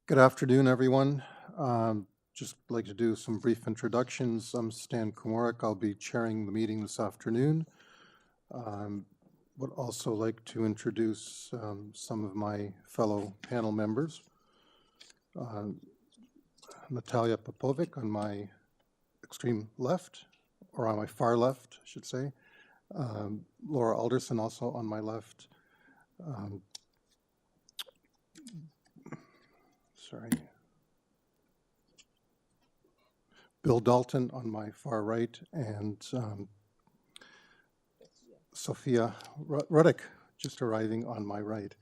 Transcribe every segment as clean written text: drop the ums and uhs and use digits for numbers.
Good afternoon, everyone. Just like to do some brief introductions. I'm Stan Komorik. I'll be chairing the meeting this afternoon. Would also like to introduce some of my fellow panel members. Natalia Popovic on my extreme left, or on my far left, I should say. Laura Alderson also on my left. Bill Dalton on my far right, and Sophia Ruddick just arriving on my right.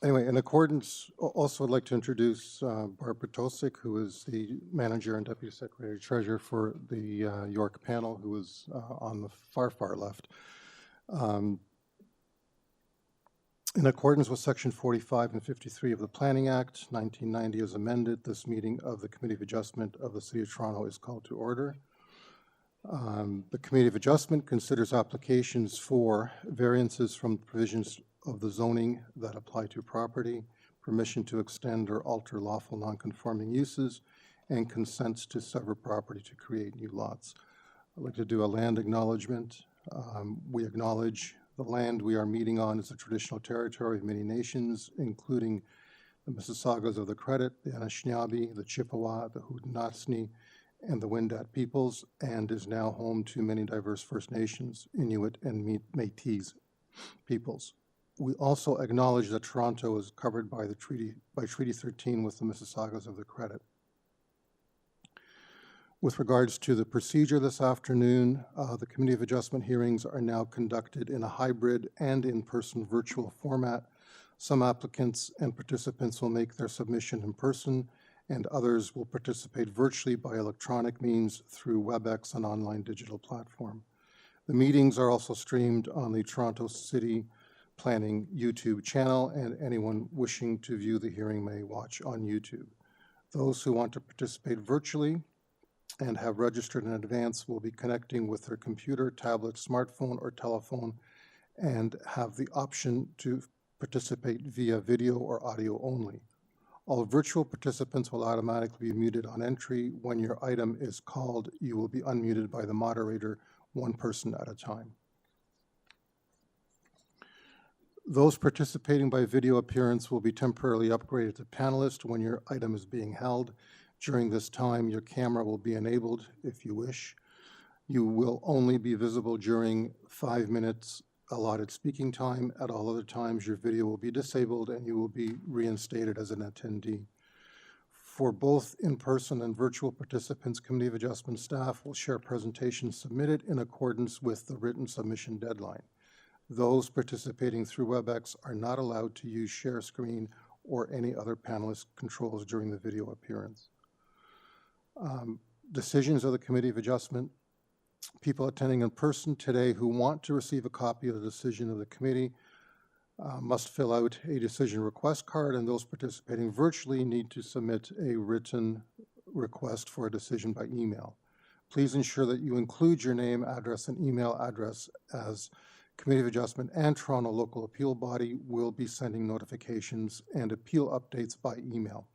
Anyway, in accordance, also I'd like to introduce Barb Potosik, who is the manager and deputy secretary treasurer for the York panel, who is on the far left. In accordance with Section 45 and 53 of the Planning Act, 1990 as amended, this meeting of the Committee of Adjustment of the City of Toronto is called to order. The Committee of Adjustment considers applications for variances from provisions of the zoning that apply to property, permission to extend or alter lawful nonconforming uses, and consents to sever property to create new lots. I'd like to do a land acknowledgement. We acknowledge the land we are meeting on is the traditional territory of many nations, including the Mississaugas of the Credit, the Anishinaabe, the Chippewa, the Haudenosaunee, and the Wendat peoples, and is now home to many diverse First Nations, Inuit, and Métis peoples. We also acknowledge that Toronto is covered by Treaty 13 with the Mississaugas of the Credit. With regards to the procedure this afternoon, the Committee of Adjustment hearings are now conducted in a hybrid and in-person virtual format. Some applicants and participants will make their submission in person, and others will participate virtually by electronic means through WebEx, an online digital platform. The meetings are also streamed on the Toronto City Planning YouTube channel, and anyone wishing to view the hearing may watch on YouTube. Those who want to participate virtually and have registered in advance will be connecting with their computer, tablet, smartphone, or telephone, and have the option to participate via video or audio only. All virtual participants will automatically be muted on entry. When your item is called, you will be unmuted by the moderator, one person at a time. Those participating by video appearance will be temporarily upgraded to panelist when your item is being held. During this time, your camera will be enabled if you wish. You will only be visible during 5 minutes allotted speaking time. At all other times, your video will be disabled and you will be reinstated as an attendee. For both in-person and virtual participants, Committee of Adjustment staff will share presentations submitted in accordance with the written submission deadline. Those participating through WebEx are not allowed to use share screen or any other panelist controls during the video appearance. Decisions of the Committee of Adjustment. People attending in person today who want to receive a copy of the decision of the committee must fill out a decision request card, and those participating virtually need to submit a written request for a decision by email. Please ensure that you include your name, address, and email address, as Committee of Adjustment and Toronto Local Appeal Body will be sending notifications and appeal updates by email.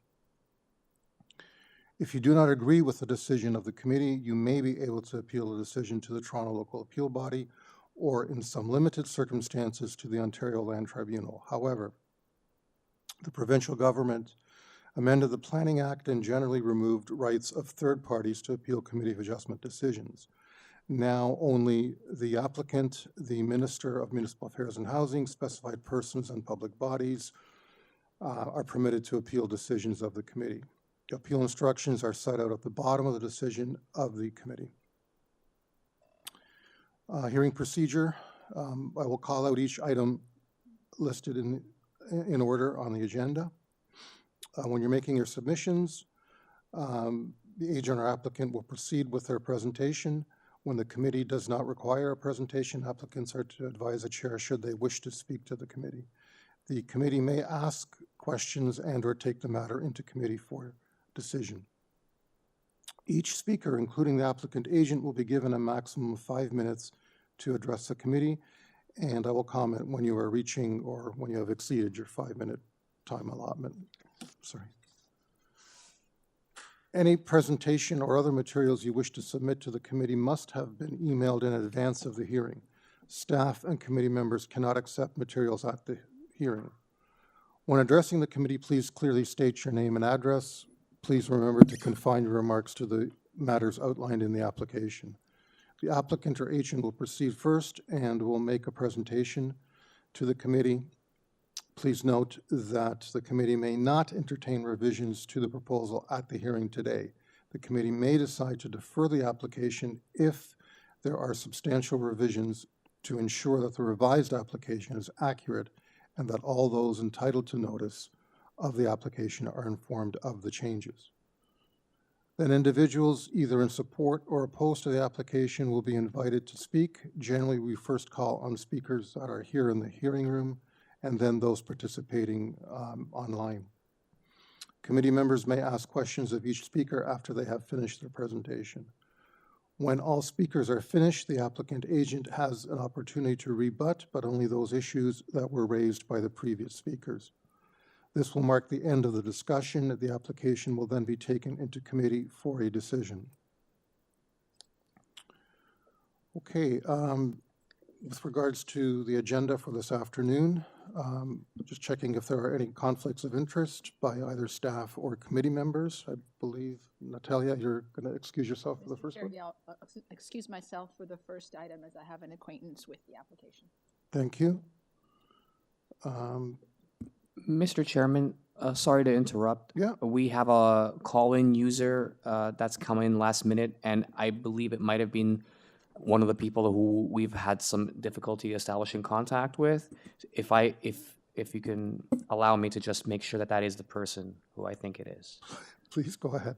If you do not agree with the decision of the committee, you may be able to appeal the decision to the Toronto Local Appeal Body, or in some limited circumstances to the Ontario Land Tribunal. However, the provincial government amended the Planning Act and generally removed rights of third parties to appeal Committee of Adjustment decisions. Now only the applicant, the Minister of Municipal Affairs and Housing, specified persons, and public bodies are permitted to appeal decisions of the committee. Appeal instructions are set out at the bottom of the decision of the committee. Hearing procedure. I will call out each item listed in order on the agenda. When you're making your submissions, the agent or applicant will proceed with their presentation. When the committee does not require a presentation, applicants are to advise the chair should they wish to speak to the committee. The committee may ask questions and or take the matter into committee for decision. Each speaker, including the applicant agent, will be given a maximum of 5 minutes to address the committee, and I will comment when you are reaching or when you have exceeded your 5-minute time allotment. Sorry. Any presentation or other materials you wish to submit to the committee must have been emailed in advance of the hearing. Staff and committee members cannot accept materials at the hearing. When addressing the committee, please clearly state your name and address. Please remember to confine your remarks to the matters outlined in the application. The applicant or agent will proceed first and will make a presentation to the committee. Please note that the committee may not entertain revisions to the proposal at the hearing today. The committee may decide to defer the application if there are substantial revisions to ensure that the revised application is accurate and that all those entitled to notice of the application are informed of the changes. Then individuals either in support or opposed to the application will be invited to speak. Generally, we first call on speakers that are here in the hearing room and then those participating online. Committee members may ask questions of each speaker after they have finished their presentation. When all speakers are finished, the applicant agent has an opportunity to rebut, but only those issues that were raised by the previous speakers. This will mark the end of the discussion. The application will then be taken into committee for a decision. Okay, with regards to the agenda for this afternoon, just checking if there are any conflicts of interest by either staff or committee members. I believe, Natalia, you're going to excuse yourself for the first one? Yeah, I'll excuse myself for the first item as I have an acquaintance with the application. Thank you. Mr. Chairman, sorry to interrupt. Yeah. We have a call-in user that's come in last minute, and I believe it might have been one of the people who we've had some difficulty establishing contact with. If you can allow me to just make sure that that is the person who I think it is. Please go ahead.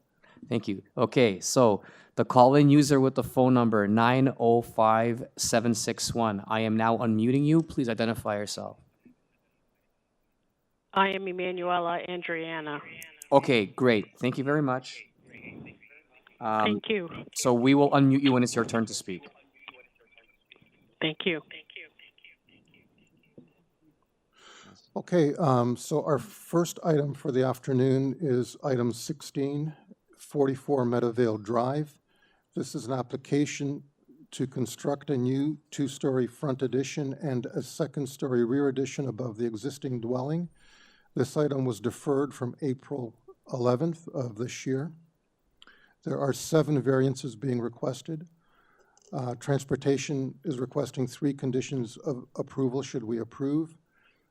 Thank you. Okay, so the call-in user with the phone number 905-761. I am now unmuting you. Please identify yourself. I am Emanuela Andriana. Okay, great. Thank you very much. Thank you. So we will unmute you when it's your turn to speak. Thank you. Okay, so our first item for the afternoon is item 16, 44 Meadowvale Drive. This is an application to construct a new 2-story front addition and a 2nd-story rear addition above the existing dwelling. This item was deferred from April 11th of this year. There are 7 variances being requested. Transportation is requesting 3 conditions of approval should we approve.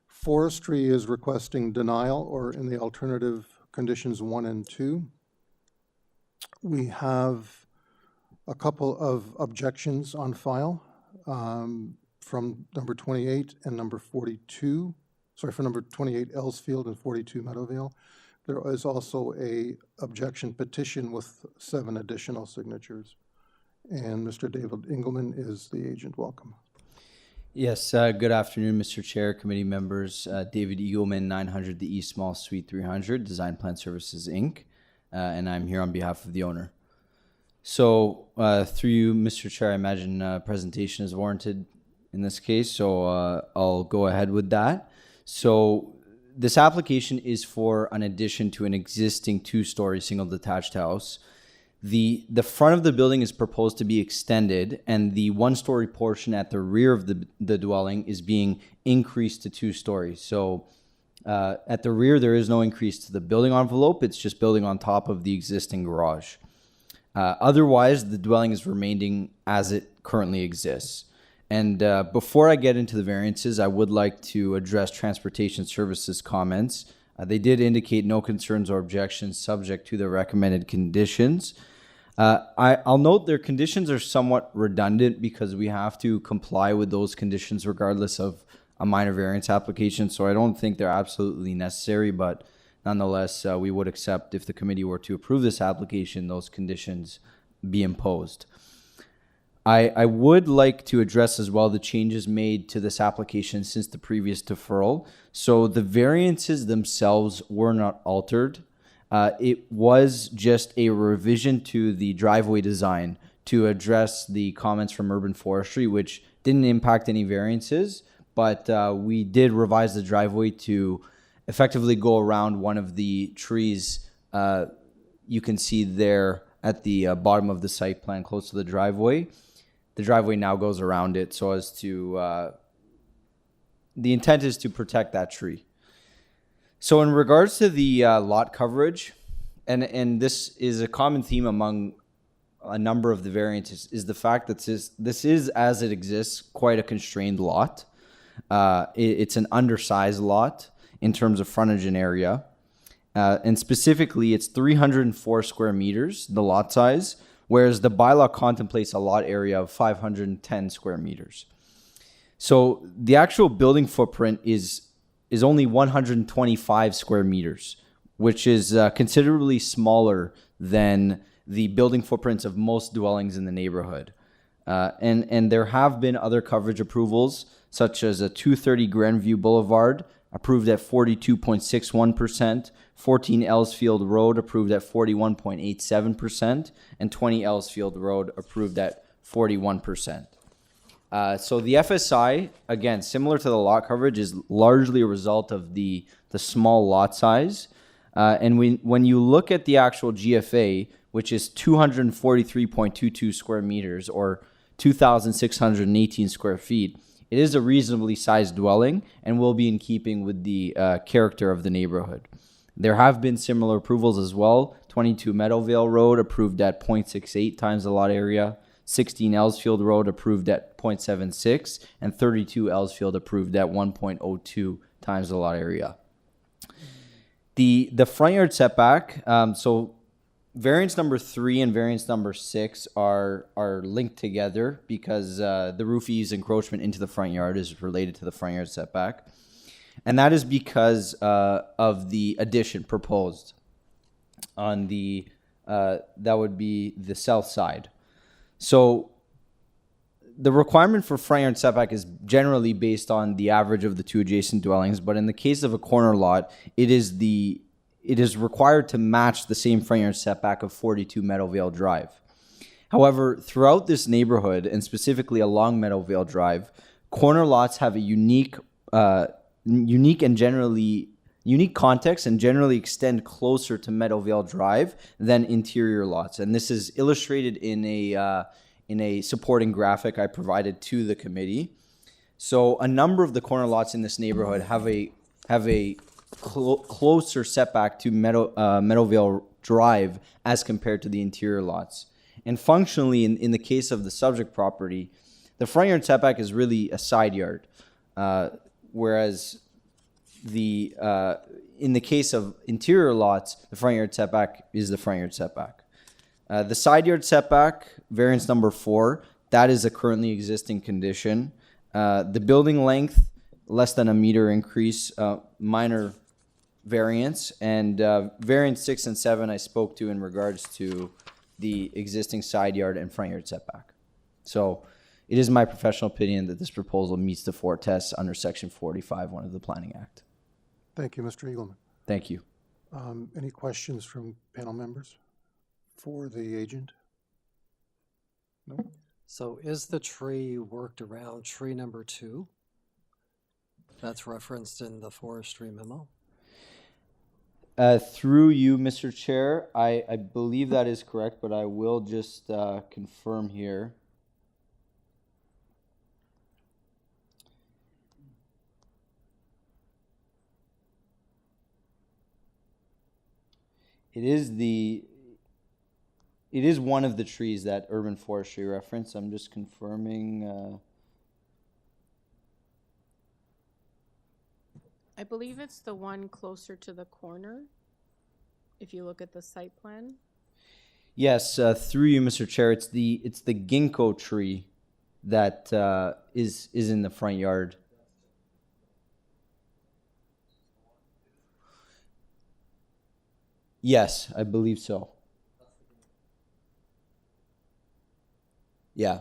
Forestry is requesting denial, or in the alternative, conditions 1 and 2. We have a couple of objections on file from number 28 and number 42. Sorry, for number 28 Ellsfield and 42 Meadowvale. There is also a objection petition with 7 additional signatures. And Mr. David Engelman is the agent. Welcome. Yes, good afternoon, Mr. Chair, committee members. David Eagleman, 900 The East Mall, Suite 300, Design Plan Services, Inc., and I'm here on behalf of the owner. So through you, Mr. Chair, I imagine presentation is warranted in this case, so I'll go ahead with that. So this application is for an addition to an existing 2-story single detached house. The front of the building is proposed to be extended, and the 1-story portion at the rear of the dwelling is being increased to 2 stories. So at the rear, there is no increase to the building envelope. It's just building on top of the existing garage. Otherwise, the dwelling is remaining as it currently exists. And before I get into the variances, I would like to address Transportation Services comments. They did indicate no concerns or objections subject to the recommended conditions. I'll note their conditions are somewhat redundant because we have to comply with those conditions regardless of a minor variance application. So I don't think they're absolutely necessary, but nonetheless, we would accept if the committee were to approve this application, those conditions be imposed. I would like to address as well the changes made to this application since the previous deferral. So the variances themselves were not altered. It was just a revision to the driveway design to address the comments from Urban Forestry, which didn't impact any variances, but we did revise the driveway to effectively go around one of the trees you can see there at the bottom of the site plan close to the driveway. The driveway now goes around it so as to, the intent is to protect that tree. So in regards to the lot coverage, and this is a common theme among a number of the variances, is the fact that this is, as it exists, quite a constrained lot. It's an undersized lot in terms of frontage and area. And specifically, it's 304 square meters, the lot size, whereas the bylaw contemplates a lot area of 510 square meters. So the actual building footprint is only 125 square meters, which is considerably smaller than the building footprints of most dwellings in the neighborhood. And there have been other coverage approvals, such as a 230 Grandview Boulevard, approved at 42.61%, 14 Ellsfield Road, approved at 41.87%, and 20 Ellsfield Road, approved at 41%. So the FSI, again, similar to the lot coverage, is largely a result of the small lot size. And when you look at the actual GFA, which is 243.22 square meters or 2,618 square feet, it is a reasonably sized dwelling and will be in keeping with the character of the neighborhood. There have been similar approvals as well. 22 Meadowvale Road, approved at 0.68 times the lot area. 16 Ellsfield Road, approved at 0.76. And 32 Ellsfield, approved at 1.02 times the lot area. The front yard setback, so variance number 3 and variance number 6 are linked together because the roof eaves encroachment into the front yard is related to the front yard setback. And that is because of the addition proposed on the, that would be the south side. So the requirement for front yard setback is generally based on the average of the two adjacent dwellings, but in the case of a corner lot, it is required to match the same front yard setback of 42 Meadowvale Drive. However, throughout this neighborhood, and specifically along Meadowvale Drive, corner lots have a unique context and generally extend closer to Meadowvale Drive than interior lots. And this is illustrated in a supporting graphic I provided to the committee. So a number of the corner lots in this neighborhood have a closer setback to Meadowvale Drive as compared to the interior lots. And functionally, in the case of the subject property, the front yard setback is really a side yard, whereas in the case of interior lots, the front yard setback is the front yard setback. The side yard setback, variance number 4, that is a currently existing condition. The building length, less than a meter increase, minor variance, and variance 6 and 7 I spoke to in regards to the existing side yard and front yard setback. So it is my professional opinion that this proposal meets the 4 tests under Section 45(1) of the Planning Act. Thank you, Mr. Eagleman. Thank you. Any questions from panel members for the agent? No? So is the tree worked around tree number 2? That's referenced in the forestry memo? Through you, Mr. Chair, I believe that is correct, but I will just confirm here. It is one of the trees that urban forestry reference. I'm just confirming. I believe it's the one closer to the corner, if you look at the site plan. Yes, through you, Mr. Chair, it's the ginkgo tree that is in the front yard. Yes, I believe so. Yeah.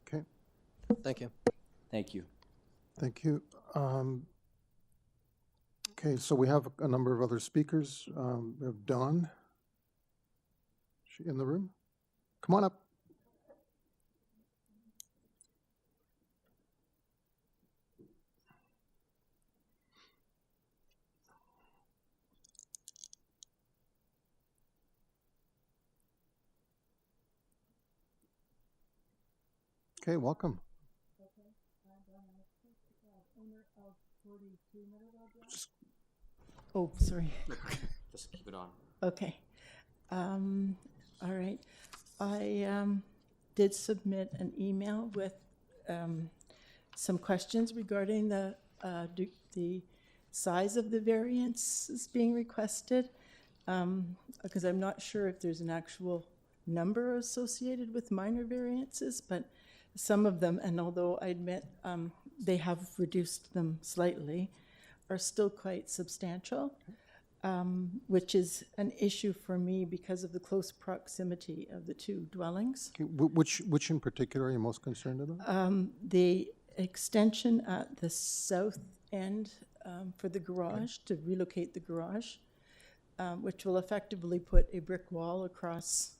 Okay, Thank you. Thank you. thank you. Okay, so we have a number of other speakers. We have Dawn. Is she in the room? Come on up. Okay, welcome. Oh, sorry. Just keep it on. Okay. All right. I did submit an email with some questions regarding the size of the variances being requested, because I'm not sure if there's an actual number associated with minor variances, but some of them, and although I admit they have reduced them slightly, are still quite substantial, which is an issue for me because of the close proximity of the two dwellings. Okay, which in particular are you most concerned about? The extension at the south end for the garage, to relocate the garage, which will effectively put a brick wall across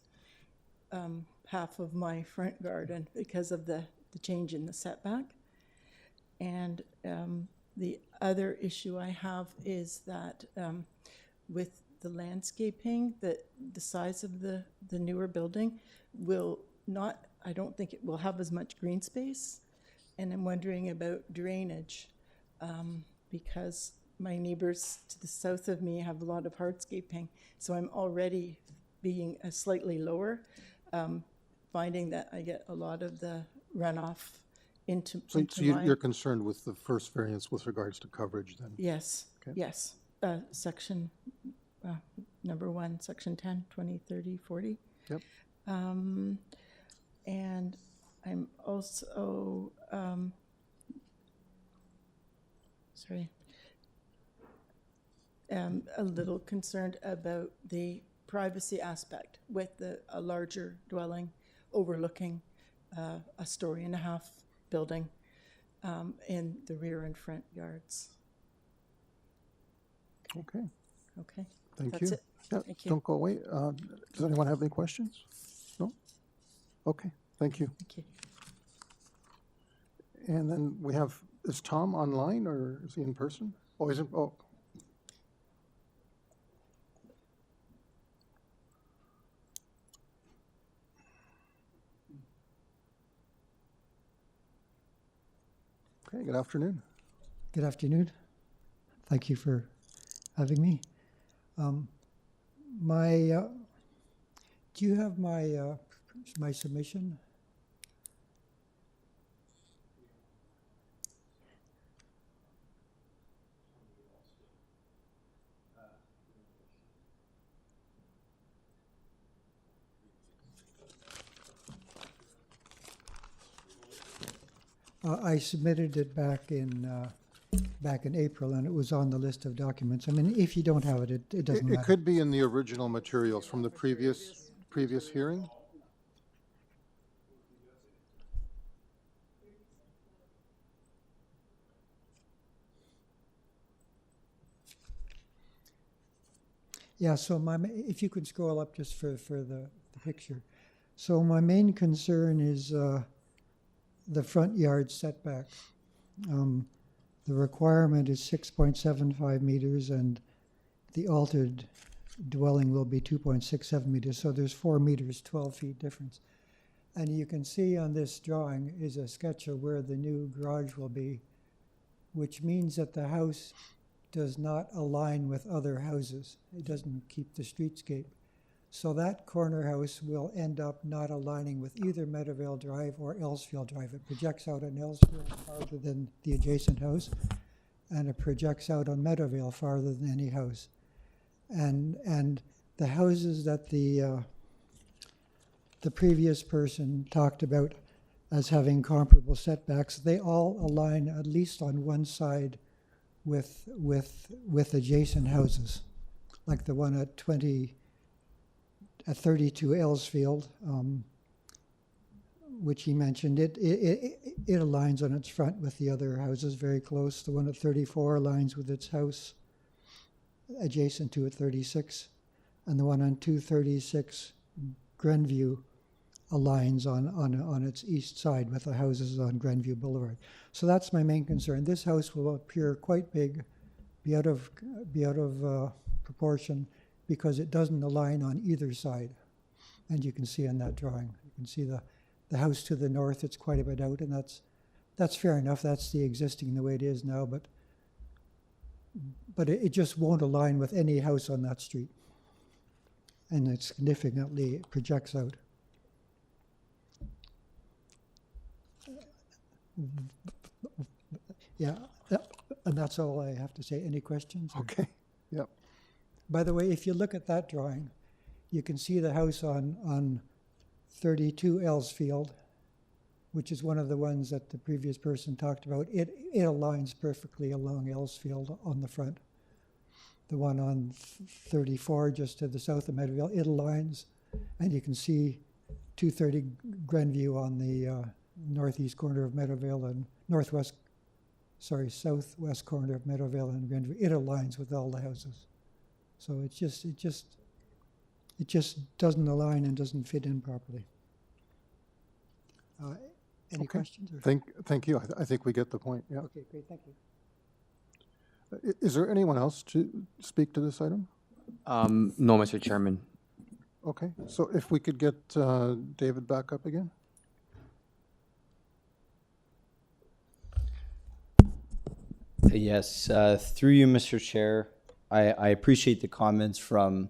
half of my front garden because of the change in the setback. And the other issue I have is that with the landscaping, the size of the newer building will not, I don't think it will have as much green space. And I'm wondering about drainage, because my neighbors to the south of me have a lot of hardscaping. So I'm already being slightly lower, finding that I get a lot of the runoff into So my... you're concerned with the first variance with regards to coverage then? Yes, Okay. yes. Section number 1, section 10, 20, 30, 40. Yep. And I'm also, a little concerned about the privacy aspect with a larger dwelling overlooking a 1.5-story building in the rear and front yards. Okay, Okay? thank That's you. it. Yeah, Thank you. don't go away. Does anyone have any questions? No? Okay, thank you. Thank you. And then we have, is Tom online or is he in person? Oh, is it? Oh. Okay, good afternoon. Good afternoon. Thank you for having me. Do you have my submission? I submitted it back in April, and it was on the list of documents. I mean, if you don't have it, it doesn't It matter. could be in the original materials from the previous hearing. Yeah, so if you could scroll up just for the picture. So my main concern is the front yard setback. The requirement is 6.75 meters, and the altered dwelling will be 2.67 meters. So there's 4 meters, 12 feet difference. And you can see on this drawing is a sketch of where the new garage will be, which means that the house does not align with other houses. It doesn't keep the streetscape. So that corner house will end up not aligning with either Meadowvale Drive or Ellsfield Drive. It projects out on Ellsfield farther than the adjacent house, and it projects out on Meadowvale farther than any house. And the houses that the previous person talked about as having comparable setbacks, they all align at least on one side with adjacent houses, like the one at 32 Ellsfield, which he mentioned. It aligns on its front with the other houses very close. The one at 34 aligns with its house adjacent to at 36, and the one on 236 Grenview aligns on its east side with the houses on Grenview Boulevard. So that's my main concern. This house will appear quite big, be out of proportion, because it doesn't align on either side. And you can see in that drawing, you can see the the house to the north, it's quite a bit out, and that's fair enough. That's the existing the way it is now, but it just won't align with any house on that street. And it significantly projects out. Yeah, and that's all I have to say. Any questions? Okay, yep. By the way, if you look at that drawing, you can see the house on 32 Ellsfield, which is one of the ones that the previous person talked about. It aligns perfectly along Ellsfield on the front. The one on 34, just to the south of Meadowvale, it aligns, and you can see 230 Grenview on the northeast corner of Meadowvale and southwest corner of Meadowvale and Grenview. It aligns with all the houses. So it just doesn't align and doesn't fit in properly. Any Okay. questions? Or? Thank you. I think we get the point, yeah. Okay, great, thank you. Is there anyone else to speak to this item? No, Mr. Chairman. Okay, so if we could get David back up again? Yes, through you, Mr. Chair, I appreciate the comments from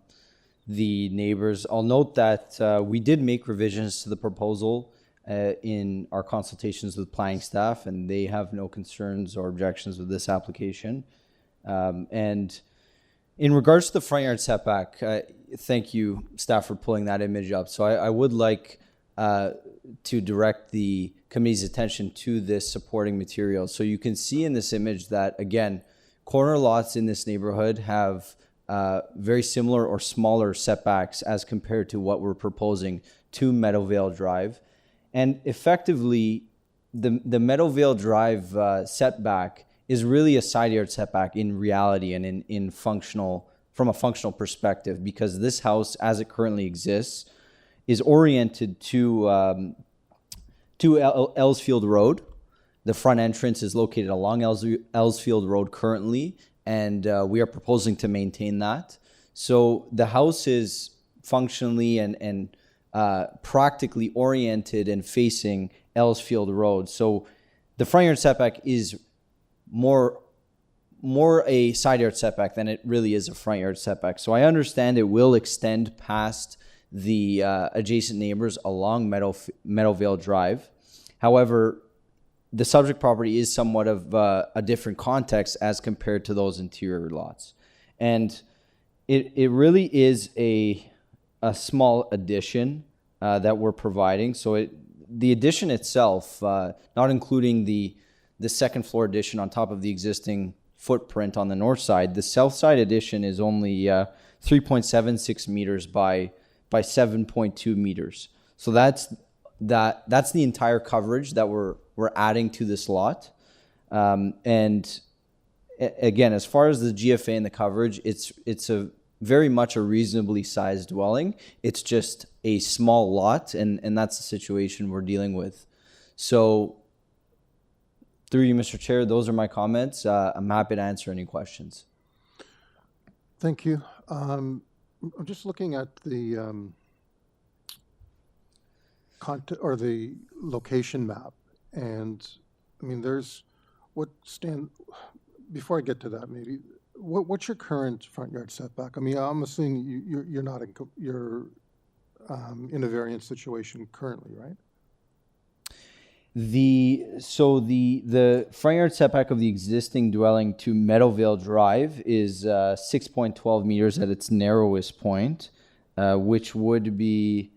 the neighbors. I'll note that we did make revisions to the proposal in our consultations with planning staff, and they have no concerns or objections with this application. And in regards to the front yard setback, thank you, staff, for pulling that image up. So I would like to direct the committee's attention to this supporting material. So you can see in this image that, again, corner lots in this neighborhood have very similar or smaller setbacks as compared to what we're proposing to Meadowvale Drive. And effectively, the Meadowvale Drive setback is really a side yard setback in reality and in functional, from a functional perspective, because this house, as it currently exists, is oriented to Ellsfield Road. The front entrance is located along Ellsfield Road currently, and we are proposing to maintain that. So the house is functionally and practically oriented and facing Ellsfield Road. So the front yard setback is more a side yard setback than it really is a front yard setback. So I understand it will extend past the adjacent neighbors along Meadowvale Drive. However, the subject property is somewhat of a different context as compared to those interior lots. And it really is a small addition that we're providing. So the addition itself, not including the second floor addition on top of the existing footprint on the north side, the south side addition is only 3.76 meters by 7.2 meters. So that's the entire coverage that we're adding to this lot. And again, as far as the GFA and the coverage, it's a very much a reasonably sized dwelling. It's just a small lot, and that's the situation we're dealing with. So through you, Mr. Chair, those are my comments. I'm happy to answer any questions. Thank you. I'm just looking at the the location map, and I mean, before I get to that, maybe what's your current front yard setback? I mean, I'm assuming you're not in a variance situation currently, right? The front yard setback of the existing dwelling to Meadowvale Drive is 6.12 meters at its narrowest point, which would be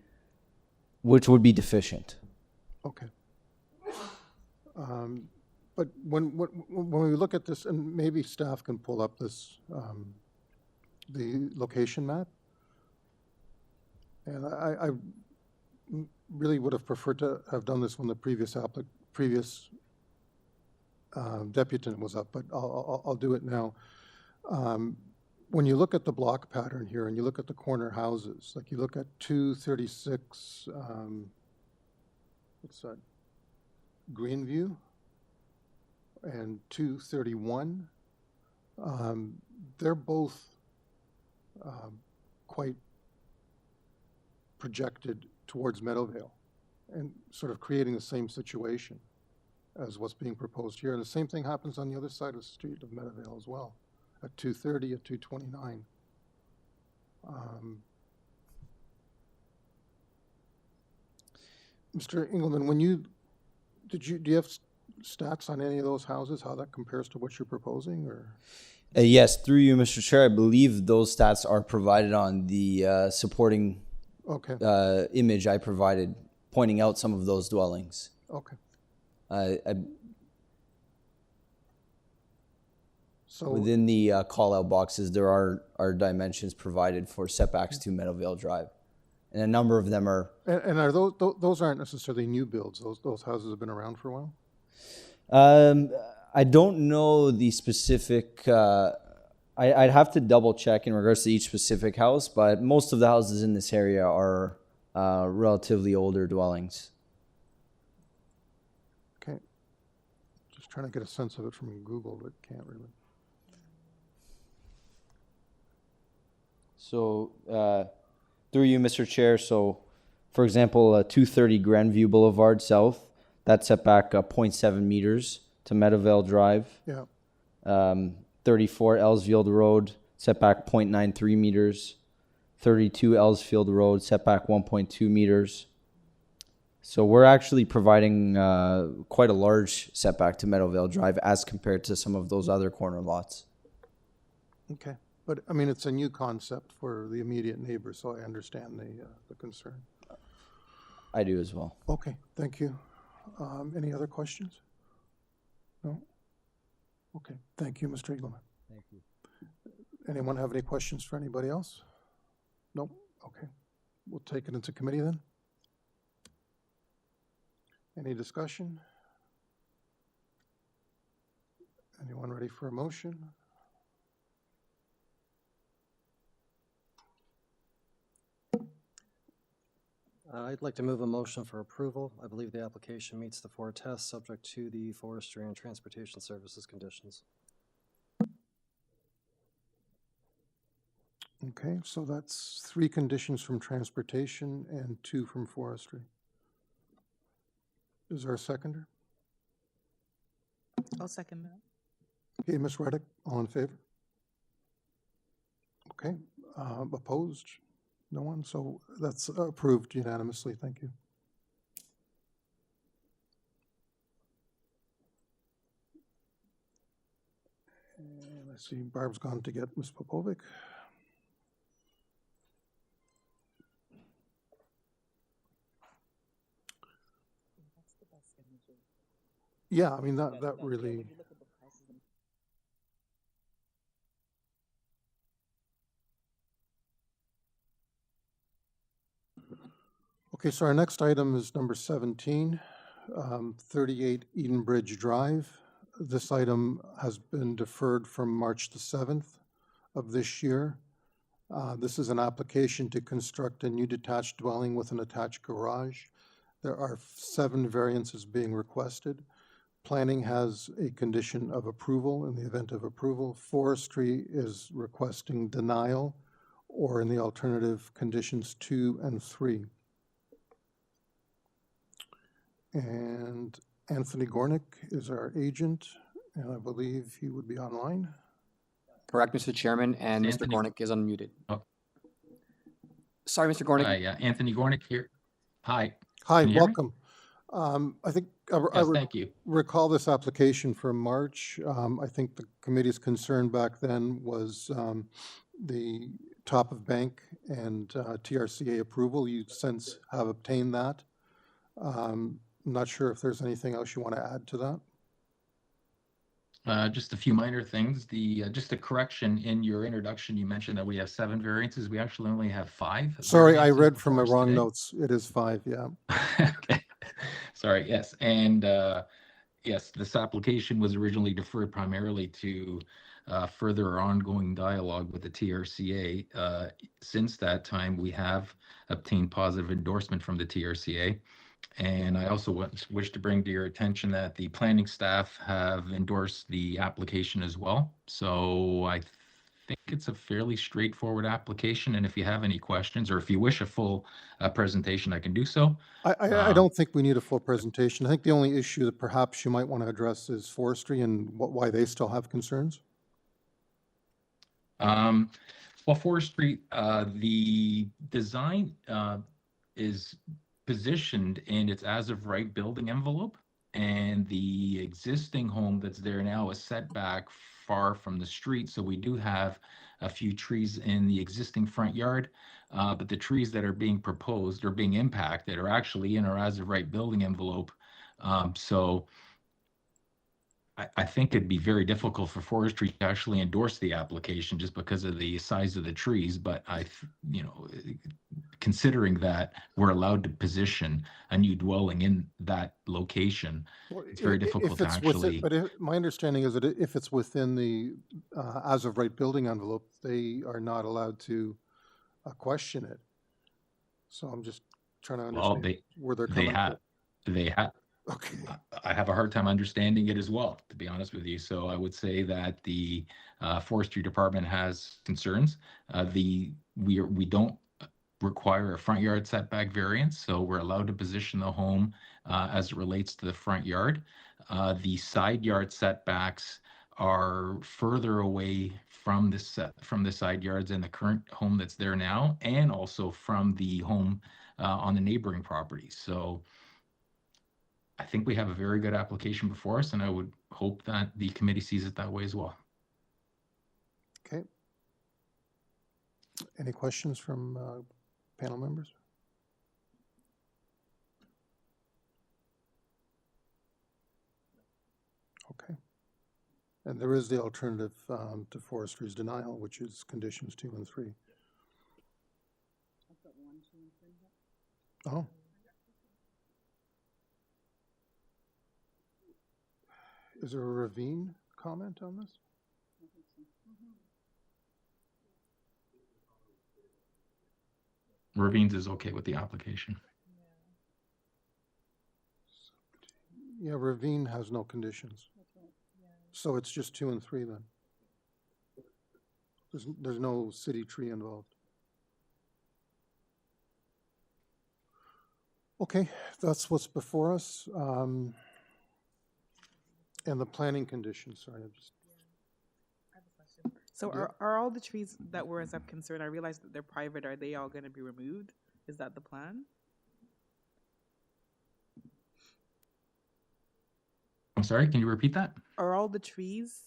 deficient. Okay. But when we look at this, and maybe staff can pull up this the location map, and I really would have preferred to have done this when the previous deputant was up, but I'll do it now. When you look at the block pattern here and you look at the corner houses, like you look at 236, what's that, Greenview, and 231, they're both quite projected towards Meadowvale. and sort of creating the same situation as what's being proposed here. The same thing happens on the other side of the street of Meadowvale as well, at 230, at 229. Mr. Engelman, do you have stats on any of those houses, how that compares to what you're proposing, or? Yes, through you, Mr. Chair, I believe those stats are provided on the supporting Okay, image I provided, pointing out some of those dwellings. okay. So, Within the call-out boxes, there are dimensions provided for setbacks to Meadowvale Drive. And a number of them are... and are those aren't necessarily new builds, those houses have been around for a while? I don't know the specific... I'd have to double check in regards to each specific house, but most of the houses in this area are relatively older dwellings. Okay. Just trying to get a sense of it from Google, but can't really. So, through you, Mr. Chair, so, for example, 230 Grandview Boulevard South, that setback 0.7 meters to Meadowvale Drive. Yeah. 34 Ellsfield Road, setback 0.93 meters. 32 Ellsfield Road, setback 1.2 meters. So we're actually providing quite a large setback to Meadowvale Drive as compared to some of those other corner lots. Okay. But, I mean, it's a new concept for the immediate neighbor, so I understand the concern. I do as well. Okay, thank you. Any other questions? No? Okay, thank you, Mr. Eagleman. Thank you. Anyone have any questions for anybody else? No? Okay. We'll take it into committee then. Any discussion? Anyone ready for a motion? I'd like to move a motion for approval. I believe the application meets the 4 tests subject to the forestry and transportation services conditions. Okay, so that's 3 conditions from transportation and 2 from forestry. Is there a seconder? I'll second that. Okay, Ms. Reddick, all in favor? Okay, opposed? No one? So that's approved unanimously. Thank you. And I see Barb's gone to get Ms. Popovic. Yeah, I mean, that really... Okay, so our next item is number 17, 38 Edenbridge Drive. This item has been deferred from March the 7th of this year. This is an application to construct a new detached dwelling with an attached garage. There are 7 variances being requested. Planning has a condition of approval in the event of approval. Forestry is requesting denial, or in the alternative, conditions 2 and 3. And Anthony Gornick is our agent, and I believe he would be online. Correct, Mr. Chairman, and Mr. Anthony. Gornick is unmuted. Oh. Sorry, Mr. Gornick. Hi, Anthony Gornick here. Hi. Hi, Can you hear me? welcome. I think I Yes, thank you. recall this application from March. I think the committee's concern back then was the top of bank and TRCA approval. You since have obtained that. I'm not sure if there's anything else you want to add to that. Just a few minor things. Just a correction in your introduction, you mentioned that we have 7 variances. We actually only have 5. Sorry, I variances read from the before us wrong today. notes. It is 5, yeah. Okay. Sorry, yes. And yes, this application was originally deferred primarily to further our ongoing dialogue with the TRCA. Since that time, we have obtained positive endorsement from the TRCA. And I also wish to bring to your attention that the planning staff have endorsed the application as well. So I think it's a fairly straightforward application, and if you have any questions, or if you wish a full presentation, I can do so. I don't think we need a full presentation. I think the only issue that perhaps you might want to address is forestry and why they still have concerns. Well, forestry, the design is positioned in its as-of-right building envelope, and the existing home that's there now is set back far from the street. So we do have a few trees in the existing front yard, but the trees that are being proposed or being impacted are actually in our as-of-right building envelope. So I think it'd be very difficult for forestry to actually endorse the application just because of the size of the trees. But considering that we're allowed to position a new dwelling in that location, it's very difficult to actually. My understanding is that if it's within the as-of-right building envelope, they are not allowed to question it. So I'm just trying to understand where they're coming from. They have. Okay. I have a hard time understanding it as well, to be honest with you. So I would say that the forestry department has concerns. We don't require a front yard setback variance, so we're allowed to position the home as it relates to the front yard. The side yard setbacks are further away from the side yards in the current home that's there now, and also from the home on the neighboring properties. So I think we have a very good application before us, and I would hope that the committee sees it that way as well. Okay. Any questions from panel members? Okay. And there is the alternative to forestry's denial, which is conditions 2 and 3. Oh. Is there a ravine comment on this? Ravines is okay with the application. Yeah, ravine has no conditions. So it's just 2 and 3 then. There's no city tree involved. Okay, that's what's before us. And the planning conditions, sorry, I'm just. I have a question. So are all the trees that were as I'm concerned, I realize that they're private, are they all going to be removed? Is that the plan? I'm sorry, can you repeat that? Are all the trees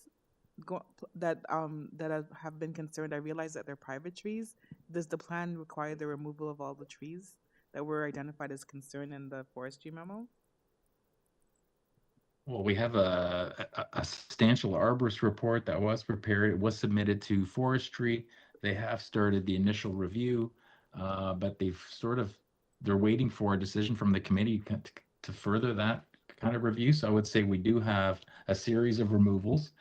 that have been concerned, I realize that they're private trees. Does the plan require the removal of all the trees that were identified as concern in the forestry memo? Well, we have a substantial arborist report that was prepared. It was submitted to forestry. They have started the initial review, but they're waiting for a decision from the committee to further that kind of review. So I would say we do have a series of removals.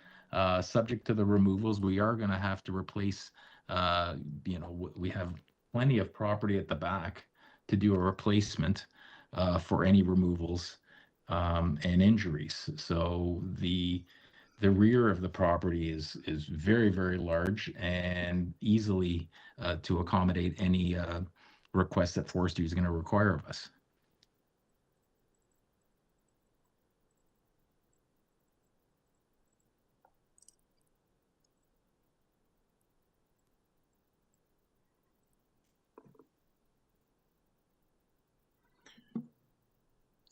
Subject to the removals, we are going to have to replace, we have plenty of property at the back to do a replacement for any removals and injuries. So the rear of the property is very, very large and easily to accommodate any request that forestry is going to require of us.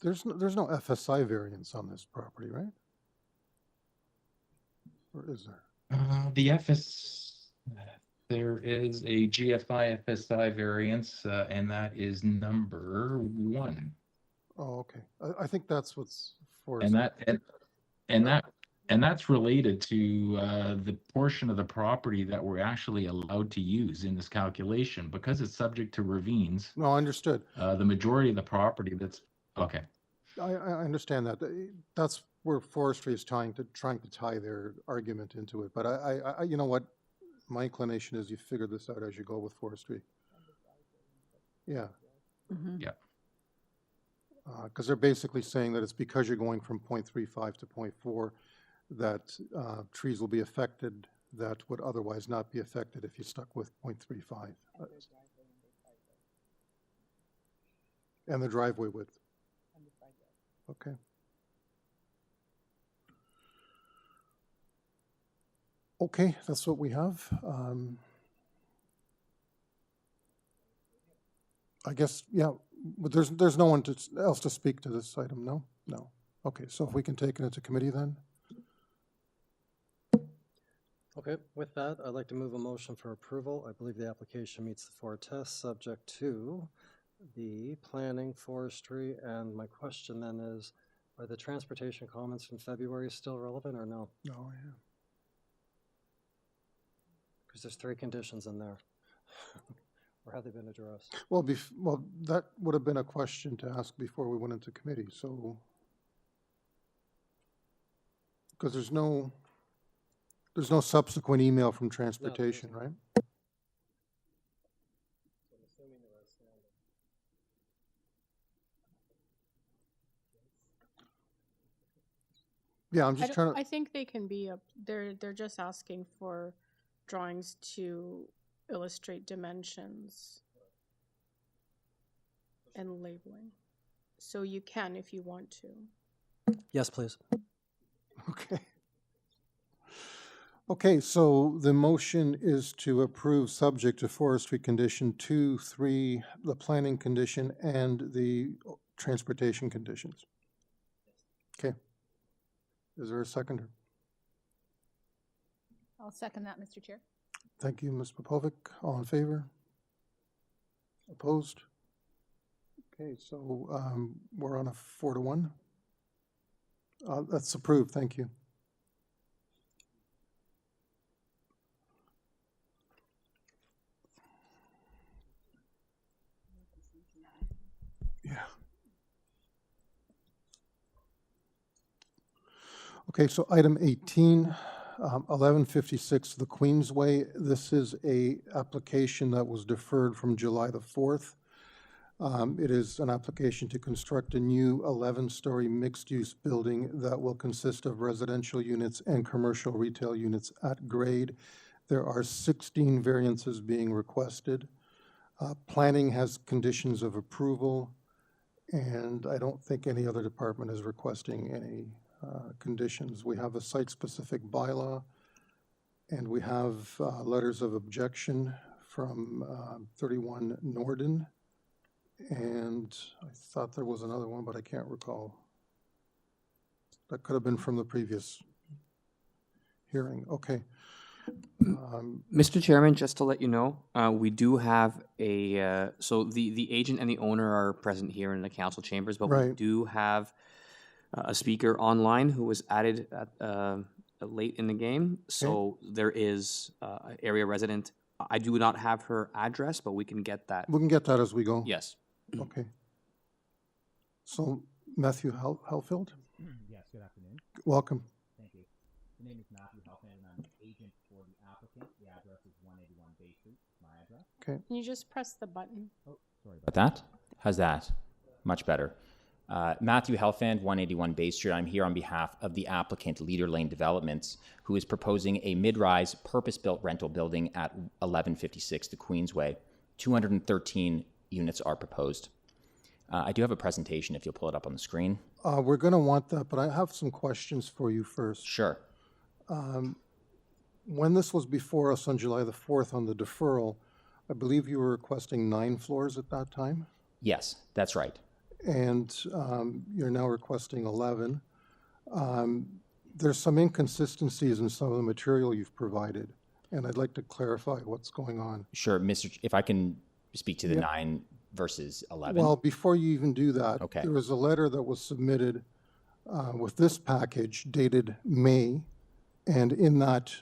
There's no FSI variance on this property, right? Or is there? There is a GFI FSI variance, and that is number 1. Oh, okay. I think that's what's for. And that's related to the portion of the property that we're actually allowed to use in this calculation, because it's subject to ravines. No, understood. The majority of the property that's okay. I understand that. That's where forestry is trying to tie their argument into it. But I you know what, my inclination is you figure this out as you go with forestry. Yeah. Mm-hmm. Yeah. Because they're basically saying that it's because you're going from 0.35 to 0.4 that trees will be affected that would otherwise not be affected if you stuck with 0.35. And the driveway width. Okay. Okay, that's what we have. I guess, yeah, but there's no one else to speak to this item, no? No. Okay, so if we can take it into committee then? Okay, with that, I'd like to move a motion for approval. I believe the application meets the 4 tests, subject to the planning, forestry, and my question then is, are the transportation comments from February still relevant or no? No, yeah. Because there's 3 conditions in there. Or have they been addressed? Well, well, that would have been a question to ask before we went into committee, so. Because there's no subsequent email from transportation, isn't. right? So I'm assuming they're outstanding. Yeah, I'm just trying to. I think they can be up, they're just asking for drawings to illustrate dimensions and labeling. So you can if you want to. Yes, please. Okay. Okay, so the motion is to approve subject to forestry condition 2, 3, the planning condition, and the transportation conditions. Okay. Is there a seconder? I'll second that, Mr. Chair. Thank you, Ms. Popovic. All in favor? Opposed? Okay, so we're on a 4-1. That's approved. Thank you. Yeah. Okay, so item 18, 1156, the Queensway. This is a application that was deferred from July the 4th. It is an application to construct a new 11-story mixed-use building that will consist of residential units and commercial retail units at grade. There are 16 variances being requested. Planning has conditions of approval, and I don't think any other department is requesting any conditions. We have a site-specific bylaw, and we have letters of objection from 31 Norden. And I thought there was another one, but I can't recall. That could have been from the previous hearing. Okay. Mr. Chairman, just to let you know, we do have so the agent and the owner are present here in the council chambers, but we Right. do have a speaker online who was added at, late in the game. So there is an area resident. I do not have her address, but we can get that. We can get that as we go. Yes. Okay. So Matthew Helfield, Yes, good afternoon. welcome. Thank you. The name is Matthew Helfand, and I'm the agent for the applicant. The address is 181 Bay Street, my address. Okay. Can you just press the button? Oh, sorry about that. How's that? Much better. Matthew Helfand, 181 Bay Street. I'm here on behalf of the applicant, Leader Lane Developments, who is proposing a mid-rise, purpose-built rental building at 1156 the Queensway. 213 units are proposed. I do have a presentation if you'll pull it up on the screen. We're going to want that, but I have some questions for you first. Sure. When this was before us on July the 4th on the deferral, I believe you were requesting 9 floors at that time, Yes, that's right. and you're now requesting 11. There's some inconsistencies in some of the material you've provided, and I'd like to clarify what's going on. Sure, if I can speak to the Yeah. 9 versus 11. Well, before you even do that, Okay. there was a letter that was submitted with this package dated May, and in that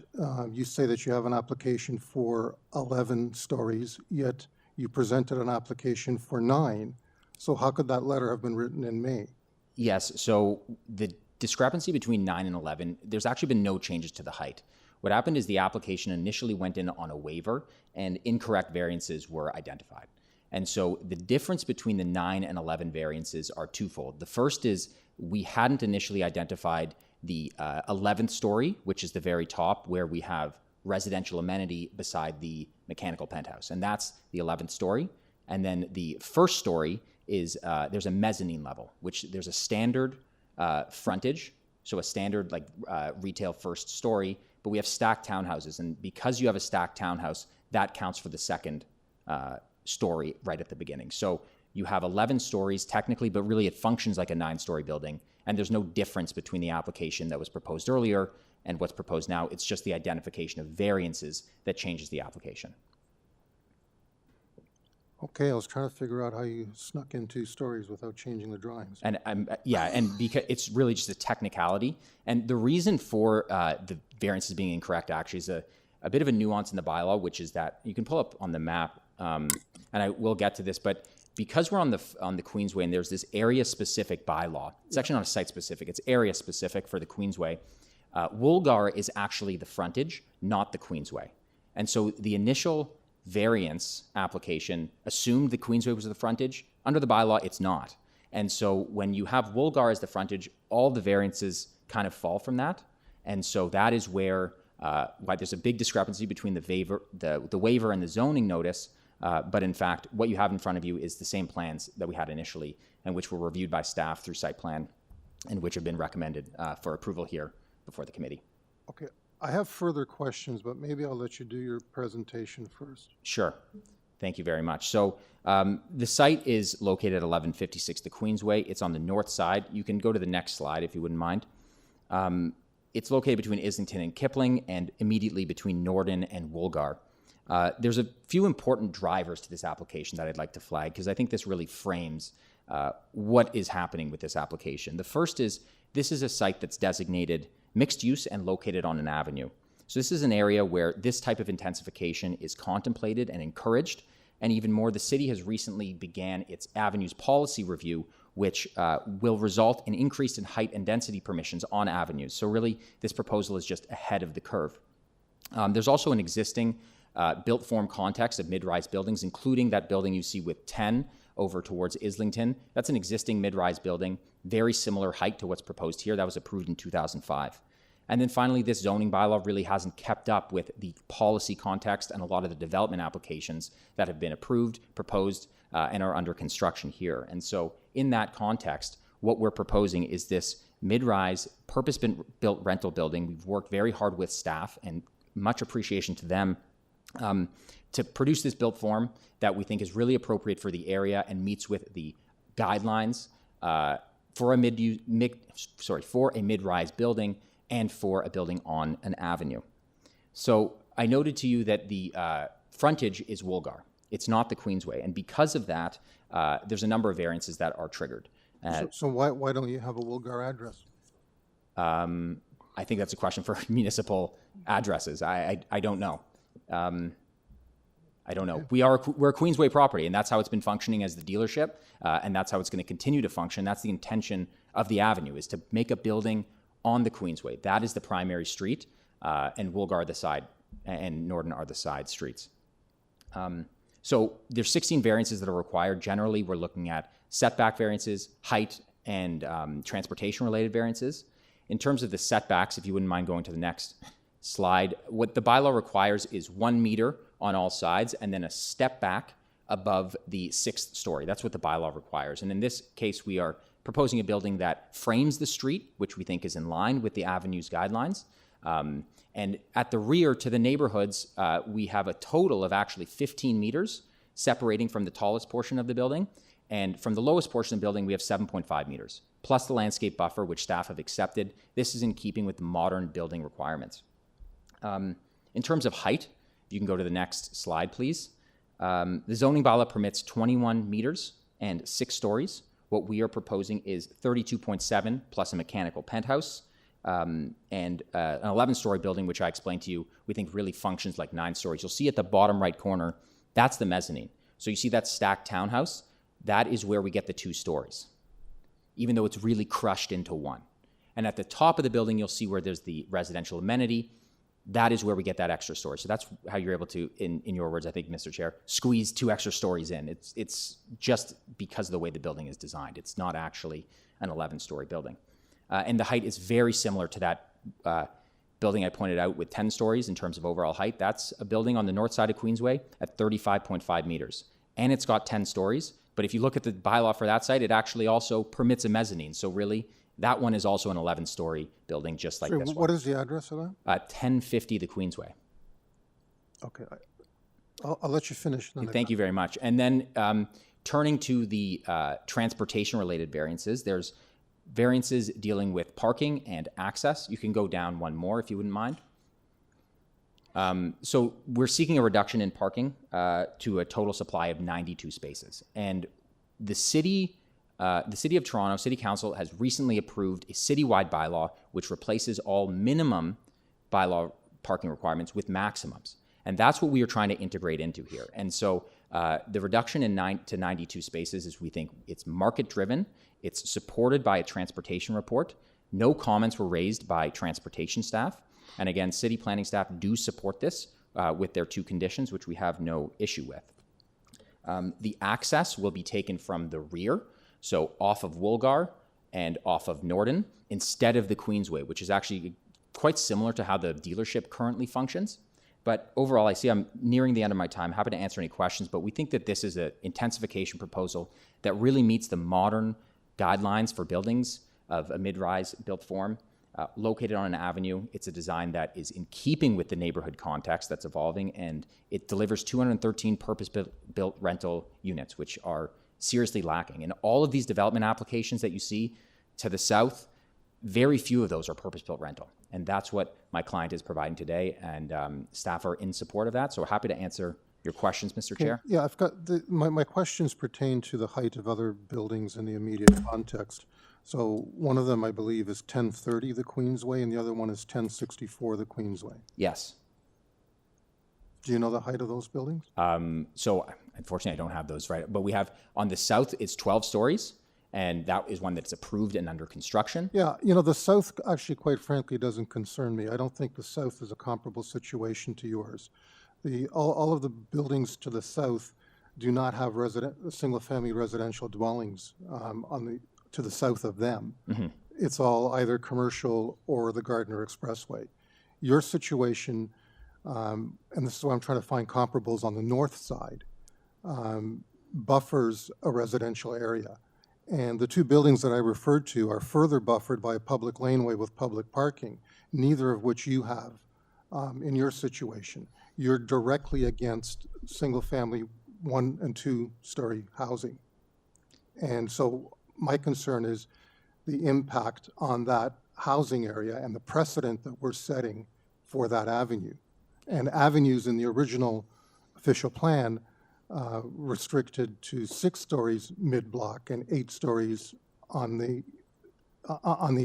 you say that you have an application for 11 stories, yet you presented an application for 9. So how could that letter have been written in May? Yes, so the discrepancy between 9 and 11, there's actually been no changes to the height. What happened is the application initially went in on a waiver and incorrect variances were identified. And so the difference between the 9 and 11 variances are twofold. The first is we hadn't initially identified the 11th story, which is the very top where we have residential amenity beside the mechanical penthouse, and that's the 11th story. And then the first story is there's a mezzanine level, which there's a standard frontage, so a standard retail first story, but we have stacked townhouses, and because you have a stacked townhouse, that counts for the second story right at the beginning. So you have 11 stories technically, but really it functions like a 9-story building, and there's no difference between the application that was proposed earlier and what's proposed now. It's just the identification of variances that changes the application. Okay, I was trying to figure out how you snuck in 2 stories without changing the drawings. And and because it's really just a technicality. And the reason for the variances being incorrect actually is a bit of a nuance in the bylaw, which is that you can pull up on the map, and I will get to this, but because we're on the Queensway and there's this area-specific bylaw, it's actually not a site-specific, it's area-specific for the Queensway. Woolgar is actually the frontage, not the Queensway. And so the initial variance application assumed the Queensway was the frontage. Under the bylaw, it's not. And so when you have Woolgar as the frontage, all the variances kind of fall from that. And so that is where why there's a big discrepancy between the waiver and the zoning notice. But in fact, what you have in front of you is the same plans that we had initially and which were reviewed by staff through site plan and which have been recommended for approval here before the committee. Okay, I have further questions, but maybe I'll let you do your presentation first. Sure. Thank you very much. So the site is located at 1156 the Queensway. It's on the north side. You can go to the next slide if you wouldn't mind. It's located between Islington and Kipling and immediately between Norden and Woolgar. There's a few important drivers to this application that I'd like to flag because I think this really frames what is happening with this application. The first is this is a site that's designated mixed use and located on an avenue. So this is an area where this type of intensification is contemplated and encouraged. And even more, the city has recently began its avenues policy review, which will result in increase in height and density permissions on avenues. So really, this proposal is just ahead of the curve. There's also an existing built form context of mid-rise buildings, including that building you see with 10 over towards Islington. That's an existing mid-rise building, very similar height to what's proposed here. That was approved in 2005. And then finally, this zoning bylaw really hasn't kept up with the policy context and a lot of the development applications that have been approved, proposed, and are under construction here. And so in that context, what we're proposing is this mid-rise, purpose-built rental building. We've worked very hard with staff, and much appreciation to them, to produce this built form that we think is really appropriate for the area and meets with the guidelines for a mid-rise building and for a building on an avenue. So I noted to you that the frontage is Woolgar. It's not the Queensway. And because of that, there's a number of variances that are triggered. So why don't you have a Woolgar address? I think that's a question for municipal addresses. I don't know. I don't know. We're a Queensway property, and that's how it's been functioning as the dealership, and that's how it's going to continue to function. That's the intention of the avenue, is to make a building on the Queensway. That is the primary street, and Woolgar the side, and Norden are the side streets. So there's 16 variances that are required. Generally, we're looking at setback variances, height, and transportation-related variances. In terms of the setbacks, if you wouldn't mind going to the next slide, what the bylaw requires is 1 meter on all sides and then a step back above the 6th story. That's what the bylaw requires. And in this case, we are proposing a building that frames the street, which we think is in line with the avenue's guidelines. And at the rear to the neighborhoods, we have a total of actually 15 meters separating from the tallest portion of the building. And from the lowest portion of the building, we have 7.5 meters, plus the landscape buffer, which staff have accepted. This is in keeping with the modern building requirements. In terms of height, you can go to the next slide, please. The zoning bylaw permits 21 meters and 6 stories. What we are proposing is 32.7 plus a mechanical penthouse and an 11-story building, which I explained to you, we think really functions like 9 stories. You'll see at the bottom right corner, that's the mezzanine. So you see that stacked townhouse? That is where we get the 2 stories, even though it's really crushed into one. And at the top of the building, you'll see where there's the residential amenity. That is where we get that extra story. So that's how you're able to, in your words, I think, Mr. Chair, squeeze 2 extra stories in. It's just because of the way the building is designed. It's not actually an 11-story building. And the height is very similar to that building I pointed out with 10 stories in terms of overall height, that's a building on the north side of Queensway at 35.5 meters. And it's got 10 stories. But if you look at the bylaw for that site, it actually also permits a mezzanine. So really, that one is also an 11-story building, just like Sorry, this what one. is the address of that? 1050 the Queensway. Okay, I'll let you finish. Thank you very much. And then turning to the transportation-related variances, there's variances dealing with parking and access. You can go down one more if you wouldn't mind. So we're seeking a reduction in parking to a total supply of 92 spaces. And the city of Toronto, City Council, has recently approved a citywide bylaw which replaces all minimum bylaw parking requirements with maximums. And that's what we are trying to integrate into here. And so the reduction to 92 spaces is, we think, it's market-driven. It's supported by a transportation report. No comments were raised by transportation staff. And again, city planning staff do support this with their 2 conditions, which we have no issue with. The access will be taken from the rear, so off of Woolgar and off of Norden, instead of the Queensway, which is actually quite similar to how the dealership currently functions. But overall, I see I'm nearing the end of my time. Happy to answer any questions, but we think that this is an intensification proposal that really meets the modern guidelines for buildings of a mid-rise built form. Located on an avenue, it's a design that is in keeping with the neighborhood context that's evolving, and it delivers 213 purpose-built rental units, which are seriously lacking. And all of these development applications that you see to the south, very few of those are purpose-built rental. And that's what my client is providing today, and staff are in support of that. So happy to answer your questions, Mr. Chair. Yeah, I've got my questions pertain to the height of other buildings in the immediate context. So one of them, I believe, is 1030 the Queensway, and the other one is 1064 the Queensway. Yes. Do you know the height of those buildings? So unfortunately, I don't have those right. But we have on the south, it's 12 stories, and that is one that's approved and under construction. Yeah, you know, the south actually, quite frankly, doesn't concern me. I don't think the south is a comparable situation to yours. All of the buildings to the south do not have single-family residential dwellings to the south of them. Mm-hmm. It's all either commercial or the Gardiner Expressway. Your situation, and this is why I'm trying to find comparables on the north side, buffers a residential area. And the 2 buildings that I referred to are further buffered by a public laneway with public parking, neither of which you have in your situation. You're directly against single-family 1- and 2-story housing. And so my concern is the impact on that housing area and the precedent that we're setting for that avenue. And avenues in the original official plan restricted to 6 stories mid-block and 8 stories on the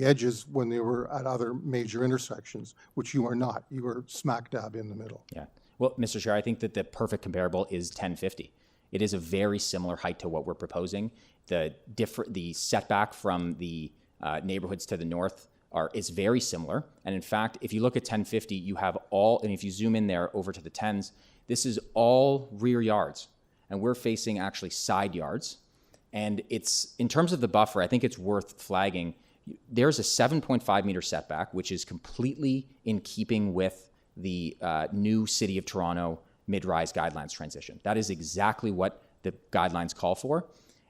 edges when they were at other major intersections, which you are not. You are smack dab in the middle. Yeah. Well, Mr. Chair, I think that the perfect comparable is 1050. It is a very similar height to what we're proposing. The setback from the neighborhoods to the north is very similar. And in fact, if you look at 1050, you have and if you zoom in there over to the 10s, this is all rear yards. And we're facing actually side yards. And it's, in terms of the buffer, I think it's worth flagging. There's a 7.5 meter setback, which is completely in keeping with the new City of Toronto mid-rise guidelines transition. That is exactly what the guidelines call for.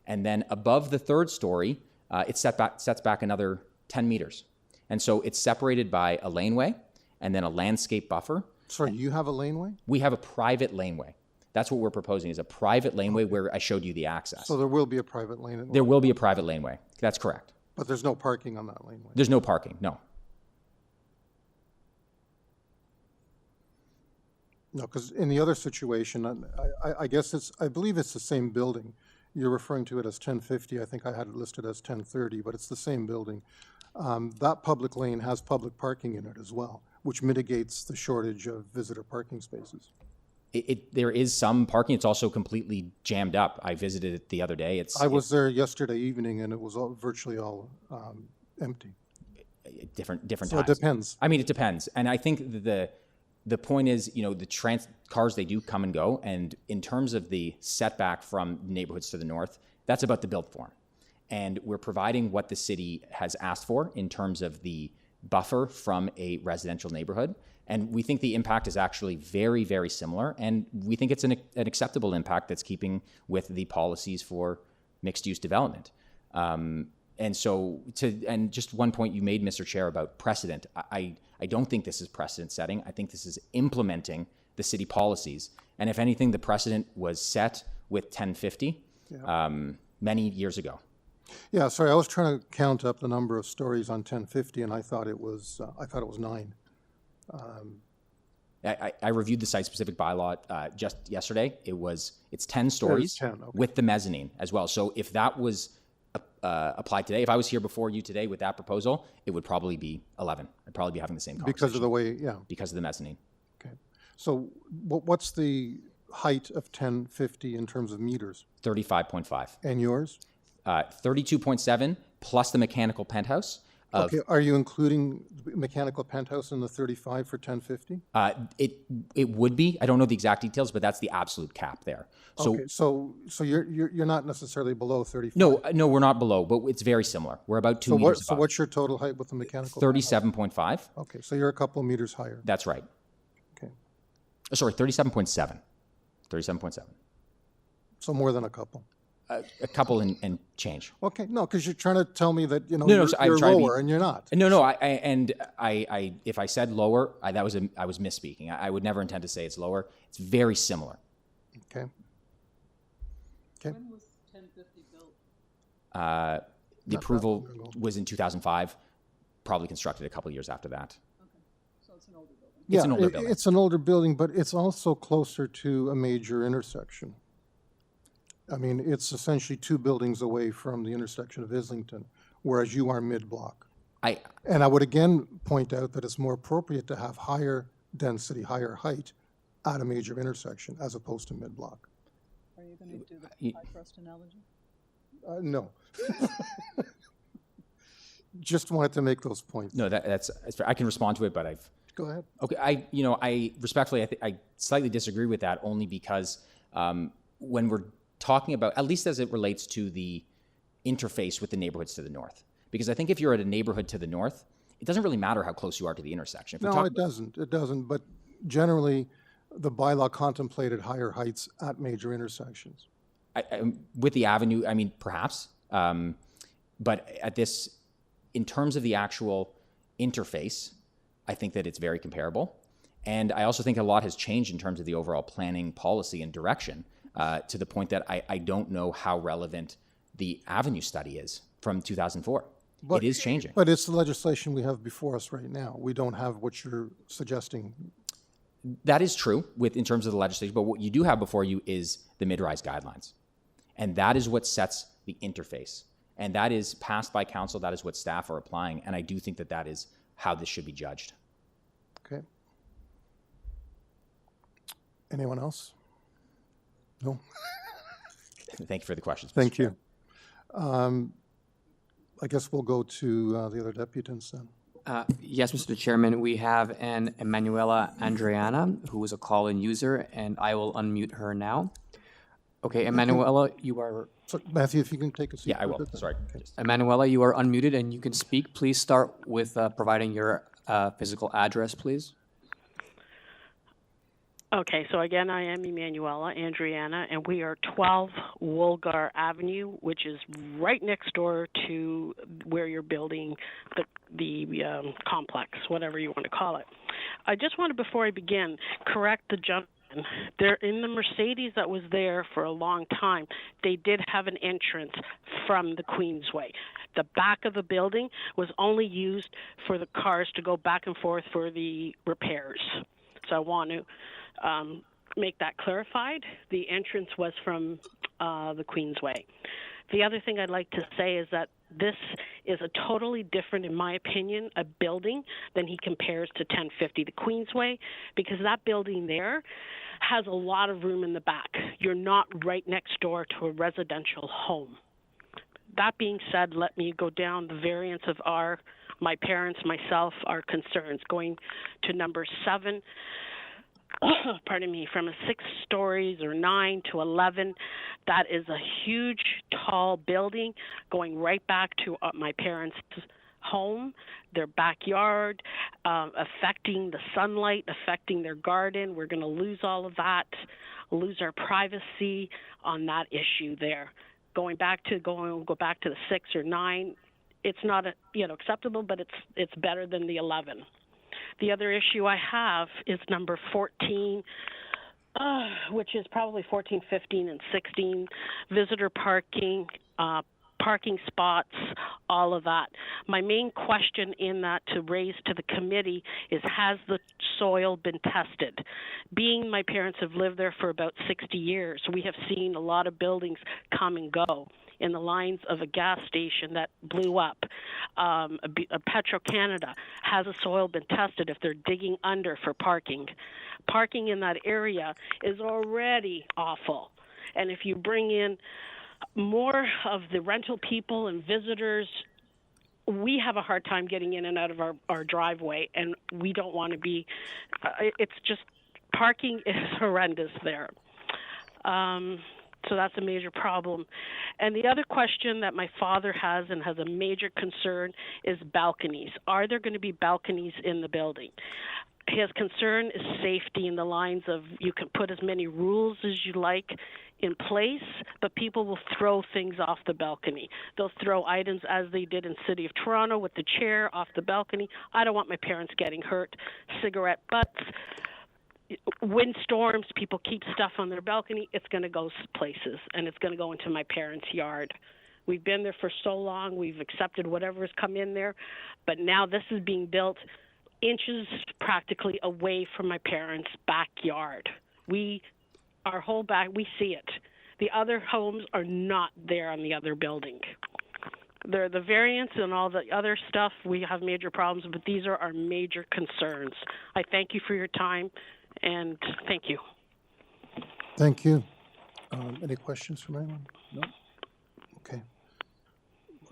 And then above the 3rd story, it sets back another 10 meters. And so it's separated by a laneway and then a landscape buffer. Sorry, you have a laneway? We have a private laneway. That's what we're proposing, is a private laneway where I showed you the access. So there will be a private lane? There will be a private laneway. That's correct. But there's no parking on that laneway? There's no parking, no. No, because in the other situation, I guess I believe it's the same building. You're referring to it as 1050. I think I had it listed as 1030, but it's the same building. That public lane has public parking in it as well, which mitigates the shortage of visitor parking spaces. There is some parking. It's also completely jammed up. I visited it the other day. I was there yesterday evening, and it was virtually all empty. Different So times. it depends. I mean, it depends. And I think the point is, the cars, they do come and go. And in terms of the setback from neighborhoods to the north, that's about the built form. And we're providing what the city has asked for in terms of the buffer from a residential neighborhood. And we think the impact is actually very, very similar. And we think it's an acceptable impact that's keeping with the policies for mixed-use development. And so, and just one point you made, Mr. Chair, about precedent. I don't think this is precedent setting. I think this is implementing the city policies. And if anything, the precedent was set with 1050 many years ago. Yeah, sorry, I was trying to count up the number of stories on 1050, and I thought it was 9. I reviewed the site-specific bylaw just yesterday. It's 10 stories 10, okay. with the mezzanine as well. So if that was applied today, if I was here before you today with that proposal, it would probably be 11. I'd probably be having the same conversation. Because of the way, yeah. Because of the mezzanine. Okay. So what's the height of 1050 in terms of meters? 35.5. And yours? 32.7 plus the mechanical penthouse. Okay, are you including mechanical penthouse in the 35 for 1050? It would be. I don't know the exact details, but that's the absolute cap there. So Okay, so you're not necessarily below 35? no, we're not below, but it's very similar. We're about 2 meters So above. what's your total height with the mechanical? 37.5. Okay, so you're a couple of meters higher. That's right. Okay. Sorry, 37.7. 37.7. So more than a couple. A couple and change. Okay, no, because you're trying to tell me that, So I'm you're trying to lower and you're not. No, I if I said lower, I was misspeaking. I would never intend to say it's lower. It's very similar. Okay. Okay. When was 1050 built? The approval was in 2005, probably constructed a couple of years after that. Okay, so it's an older building. Yeah, It's an older building. It's an older building, but it's also closer to a major intersection. I mean, it's essentially 2 buildings away from the intersection of Islington, whereas you are mid-block. And I would again point out that it's more appropriate to have higher density, higher height at a major intersection as opposed to mid-block. Are you going to do the pie crust analogy? No. Just wanted to make those points. No, that's fair. I can respond to it, but Go ahead. Okay, I respectfully, I slightly disagree with that only because when we're talking about, at least as it relates to the interface with the neighborhoods to the north, because I think if you're at a neighborhood to the north, it doesn't really matter how close you are to the intersection. No, it doesn't. It doesn't. But generally, the bylaw contemplated higher heights at major intersections. With the avenue, I mean, perhaps, but at this, in terms of the actual interface, I think that it's very comparable. And I also think a lot has changed in terms of the overall planning policy and direction, to the point that I don't know how relevant the avenue study is from 2004. It is changing. But it's the legislation we have before us right now. We don't have what you're suggesting. That is true in terms of the legislation, but what you do have before you is the mid-rise guidelines. And that is what sets the interface. And that is passed by council. That is what staff are applying. And I do think that that is how this should be judged. Okay. Anyone else? No? Thank you for the questions. Mr. Thank Chair. you. I guess we'll go to the other deputants then. Yes, Mr. Chairman, we have an Emanuela Andreana, who is a call-in user, and I will unmute her now. Okay, Emanuela, you are... So, Matthew, if you can take a seat. Yeah, I will. with it. Sorry. Emanuela, you are unmuted and you can speak. Please start with providing your physical address, please. Okay, so again, I am Emanuela Andriana, and we are 12 Woolgar Avenue, which is right next door to where you're building the complex, whatever you want to call it. I just wanted, before I begin, correct the gentleman. There, in the Mercedes that was there for a long time, they did have an entrance from the Queensway. The back of the building was only used for the cars to go back and forth for the repairs. So I want to make that clarified. The entrance was from the Queensway. The other thing I'd like to say is that this is a totally different, in my opinion, a building than he compares to 1050, the Queensway, because that building there has a lot of room in the back. You're not right next door to a residential home. That being said, let me go down the variance of my parents, myself, our concerns. Going to number 7, pardon me, from 6 stories or 9 to 11, that is a huge, tall building going right back to my parents' home, their backyard, affecting the sunlight, affecting their garden. We're going to lose all of that, lose our privacy on that issue there. Go back to the 6 or 9. It's not acceptable, but it's better than the 11. The other issue I have is number 14, which is probably 14, 15, and 16, visitor parking, parking spots, all of that. My main question in that to raise to the committee is, has the soil been tested? Being my parents have lived there for about 60 years, we have seen a lot of buildings come and go in the lines of a gas station that blew up. Petro-Canada, has the soil been tested if they're digging under for parking? Parking in that area is already awful. And if you bring in more of the rental people and visitors, we have a hard time getting in and out of our driveway, and we don't want to be, it's just, parking is horrendous there. So that's a major problem. And the other question that my father has and has a major concern is balconies. Are there going to be balconies in the building? His concern is safety in the lines of, you can put as many rules as you like in place, but people will throw things off the balcony. They'll throw items as they did in City of Toronto with the chair off the balcony. I don't want my parents getting hurt. Cigarette butts, windstorms, people keep stuff on their balcony. It's going to go places, and it's going to go into my parents' yard. We've been there for so long. We've accepted whatever's come in there, but now this is being built inches practically away from my parents' backyard. Our whole back, we see it. The other homes are not there on the other building. The variants and all the other stuff, we have major problems, but these are our major concerns. I thank you for your time, and thank you. Thank you. Any questions from anyone? No? Okay.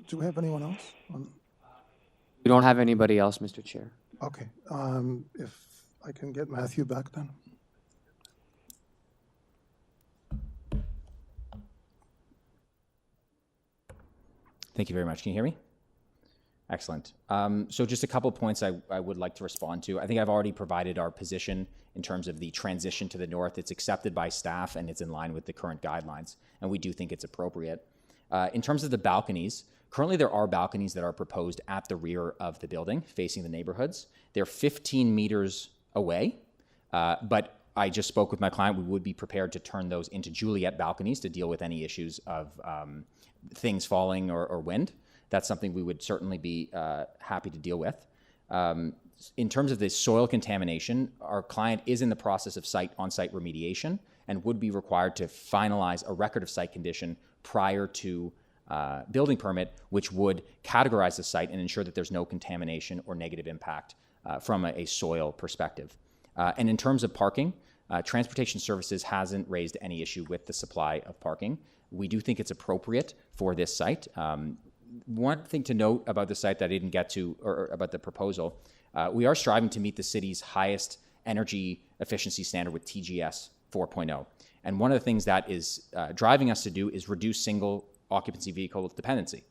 Do we have anyone else? We don't have anybody else, Mr. Chair. Okay. If I can get Matthew back then. Thank you very much. Can you hear me? Excellent. So just a couple points I would like to respond to. I think I've already provided our position in terms of the transition to the north. It's accepted by staff and it's in line with the current guidelines, and we do think it's appropriate. In terms of the balconies, currently there are balconies that are proposed at the rear of the building facing the neighborhoods. They're 15 meters away, but I just spoke with my client. We would be prepared to turn those into Juliet balconies to deal with any issues of things falling or wind. That's something we would certainly be happy to deal with. In terms of the soil contamination, our client is in the process of on-site remediation and would be required to finalize a record of site condition prior to building permit, which would categorize the site and ensure that there's no contamination or negative impact from a soil perspective. And in terms of parking, Transportation Services hasn't raised any issue with the supply of parking. We do think it's appropriate for this site. One thing to note about the site that I didn't get to, or about the proposal, we are striving to meet the city's highest energy efficiency standard with TGS 4.0. And one of the things that is driving us to do is reduce single occupancy vehicle dependency.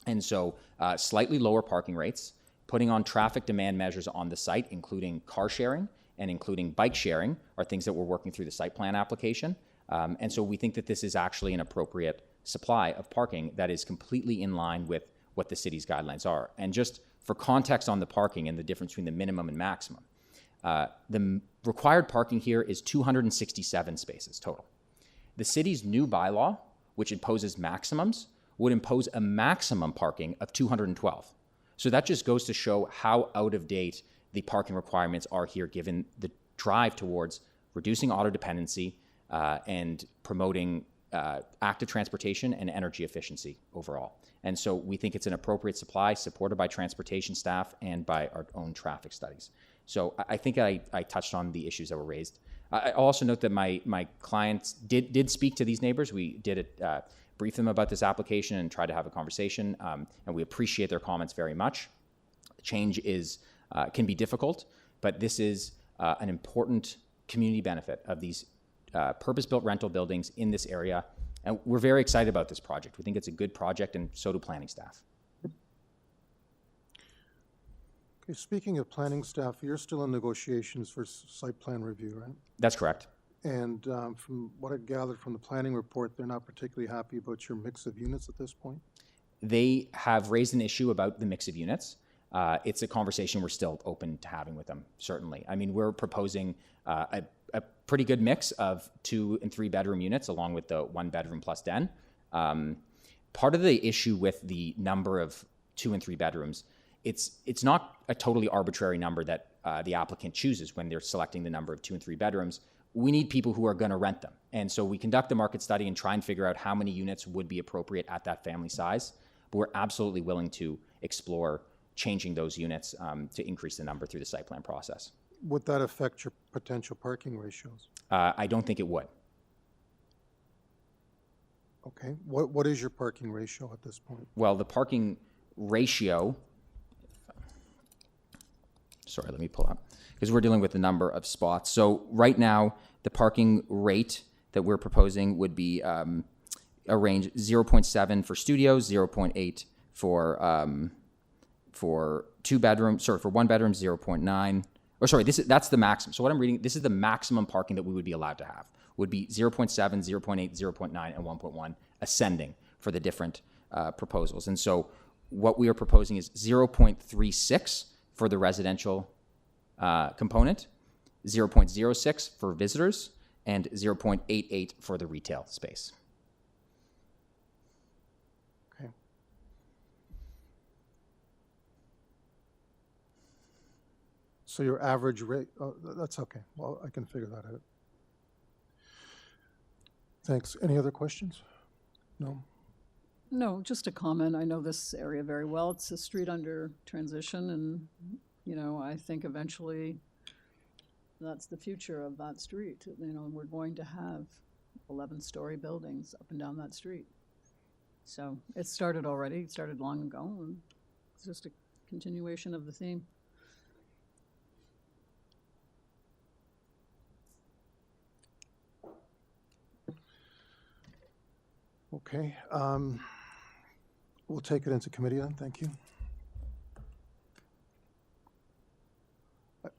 And so slightly lower parking rates, putting on traffic demand measures on the site, including car sharing and including bike sharing, are things that we're working through the site plan application. And so we think that this is actually an appropriate supply of parking that is completely in line with what the city's guidelines are. And just for context on the parking and the difference between the minimum and maximum, the required parking here is 267 spaces total. The city's new bylaw, which imposes maximums, would impose a maximum parking of 212. So that just goes to show how out of date the parking requirements are here, given the drive towards reducing auto dependency and promoting active transportation and energy efficiency overall. And so we think it's an appropriate supply supported by transportation staff and by our own traffic studies. So I think I touched on the issues that were raised. I also note that my clients did speak to these neighbors. We did brief them about this application and tried to have a conversation, and we appreciate their comments very much. Change can be difficult, but this is an important community benefit of these purpose-built rental buildings in this area. And we're very excited about this project. We think it's a good project, and so do planning staff. Okay, speaking of planning staff, you're still in negotiations for site plan review, right? That's correct. And from what I gathered from the planning report, they're not particularly happy about your mix of units at this point? They have raised an issue about the mix of units. It's a conversation we're still open to having with them, certainly. I mean, we're proposing a pretty good mix of 2 and 3 bedroom units along with the 1 bedroom plus den. Part of the issue with the number of 2 and 3 bedrooms, it's not a totally arbitrary number that the applicant chooses when they're selecting the number of 2 and 3 bedrooms. We need people who are going to rent them. And so we conduct a market study and try and figure out how many units would be appropriate at that family size. But we're absolutely willing to explore changing those units to increase the number through the site plan process. Would that affect your potential parking ratios? I don't think it would. Okay, what is your parking ratio at this point? Well, the parking ratio, sorry, let me pull up, because we're dealing with the number of spots. So right now, the parking rate that we're proposing would be a range 0.7 for studios, 0.8 for 2 bedrooms, sorry, for 1 bedroom, 0.9. Or sorry, that's the maximum. So what I'm reading, this is the maximum parking that we would be allowed to have. Would be 0.7, 0.8, 0.9, and 1.1 ascending for the different proposals. And so what we are proposing is 0.36 for the residential component, 0.06 for visitors, and 0.88 for the retail space. Okay. So your average rate, oh, that's okay. Well, I can figure that out. Thanks. Any other questions? No? No, just a comment. I know this area very well. It's a street under transition, and, you know, I think eventually that's the future of that street. You know, we're going to have 11-story buildings up and down that street. So it started already. It started long ago, and it's just a continuation of the theme. Okay. We'll take it into committee then. Thank you.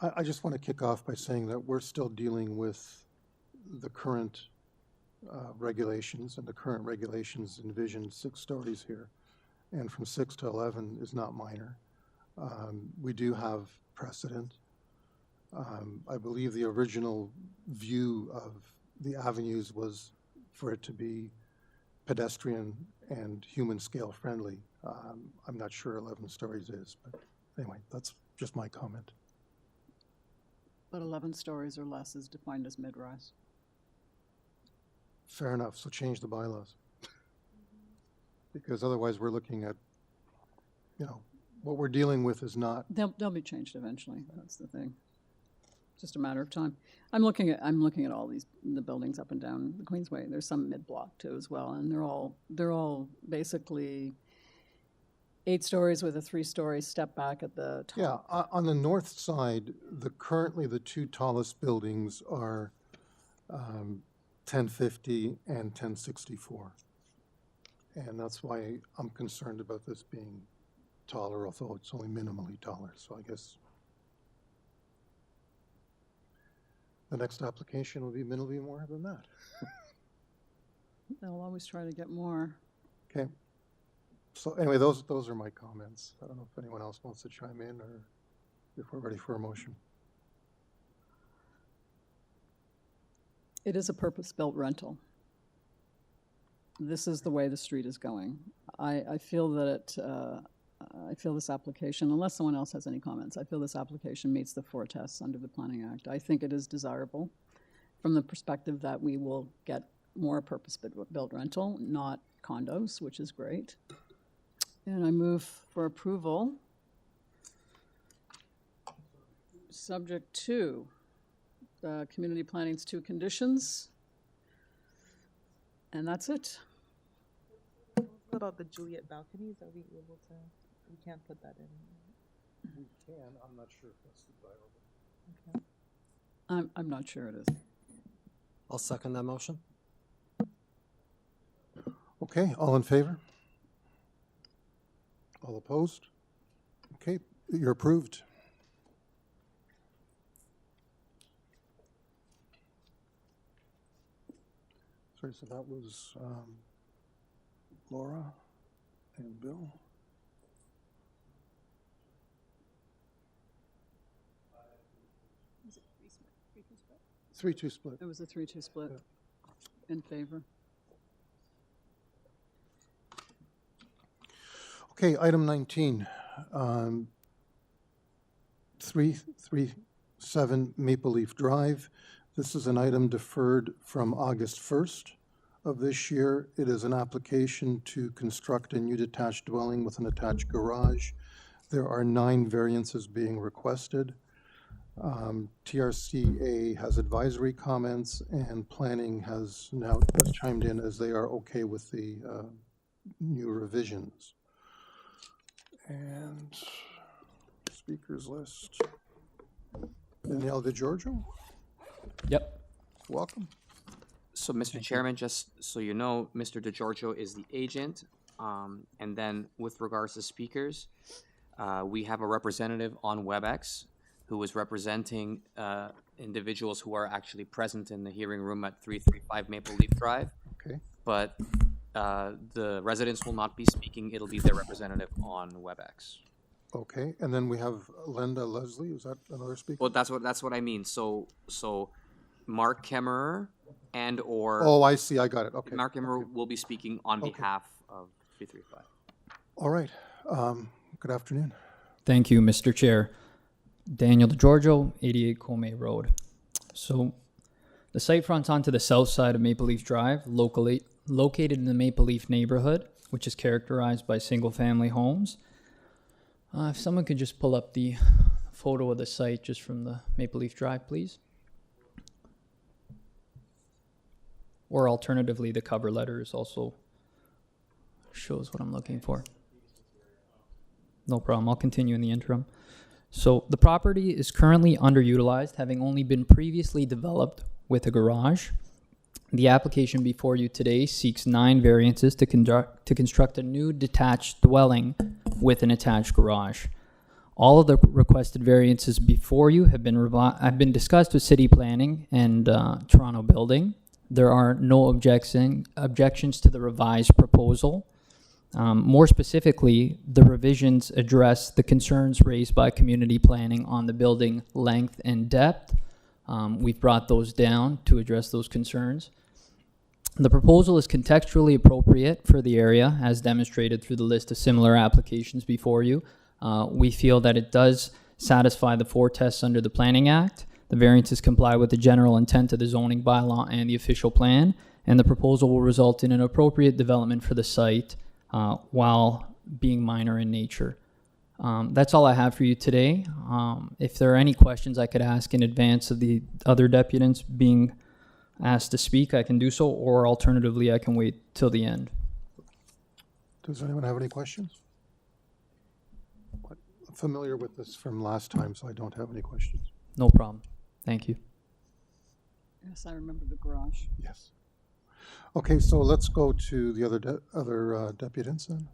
I just want to kick off by saying that we're still dealing with the current regulations, and the current regulations envision 6 stories here, and from 6 to 11 is not minor. We do have precedent. I believe the original view of the avenues was for it to be pedestrian and human scale friendly. I'm not sure 11 stories is, but anyway, that's just my comment. But 11 stories or less is defined as mid-rise. Fair enough, so change the bylaws. Because otherwise we're looking at, you know, what we're dealing with is not. They'll be changed eventually. That's the thing. Just a matter of time. I'm looking at all the buildings up and down the Queensway. There's some mid-block too as well, and they're all basically 8 stories with a 3-story step back at the top. Yeah, on the north side, currently the 2 tallest buildings are 1050 and 1064. And that's why I'm concerned about this being taller, although it's only minimally taller. So I guess the next application will be minimally more than that. They'll always try to get more. Okay. So anyway, those are my comments. I don't know if anyone else wants to chime in or if we're ready for a motion. It is a purpose-built rental. This is the way the street is going. I feel that I feel this application, unless someone else has any comments, I feel this application meets the 4 tests under the Planning Act. I think it is desirable from the perspective that we will get more purpose-built rental, not condos, which is great. And I move for approval, subject to community planning's 2 conditions. And that's it. What about the Juliet balconies? Are we able to, we can't put that in? We can. I'm not sure if that's desirable. I'm not sure it is. I'll second that motion. Okay, all in favor? All opposed? Okay, you're approved. Sorry, so that was Laura and Bill. Was it 3-2 split? 3-2 split. It was a 3-2 split in favor. Okay, item 19. 337 Maple Leaf Drive. This is an item deferred from August 1st of this year. It is an application to construct a new detached dwelling with an attached garage. There are 9 variances being requested. TRCA has advisory comments, and planning has now chimed in as they are okay with the new revisions. And speakers list. Danielle DeGiorgio, Yep. welcome. So, Mr. Chairman, just so you know, Mr. DeGiorgio is the agent. And then with regards to speakers, we have a representative on WebEx who is representing individuals who are actually present in the hearing room at 335 Maple Leaf Drive. Okay. But the residents will not be speaking. It'll be their representative on WebEx. Okay, and then we have Linda Leslie, is that another speaker? Well, that's what I mean. So Mark Kemmerer and or Oh, I see, I got it, okay. Mark Kemmerer will be speaking on behalf of 335. All right, good afternoon. Thank you, Mr. Chair. Daniel DeGiorgio, 88 Comey Road. So the site fronts onto the south side of Maple Leaf Drive, located in the Maple Leaf neighborhood, which is characterized by single-family homes. If someone could just pull up the photo of the site just from the Maple Leaf Drive, please. Or alternatively, the cover letters also shows what I'm looking for. No problem, I'll continue in the interim. So the property is currently underutilized, having only been previously developed with a garage. The application before you today seeks 9 variances to construct a new detached dwelling with an attached garage. All of the requested variances before you have been discussed with City Planning and Toronto Building. There are no objections to the revised proposal. More specifically, the revisions address the concerns raised by community planning on the building length and depth. We've brought those down to address those concerns. The proposal is contextually appropriate for the area, as demonstrated through the list of similar applications before you. We feel that it does satisfy the 4 tests under the Planning Act. The variances comply with the general intent of the zoning bylaw and the official plan, and the proposal will result in an appropriate development for the site while being minor in nature. That's all I have for you today. If there are any questions I could ask in advance of the other deputants being asked to speak, I can do so, or alternatively, I can wait till the end. Does anyone have any questions? I'm familiar with this from last time, so I don't have any questions. No problem. Thank you. Yes, I remember the garage. Yes. Okay, so let's go to the other deputants then.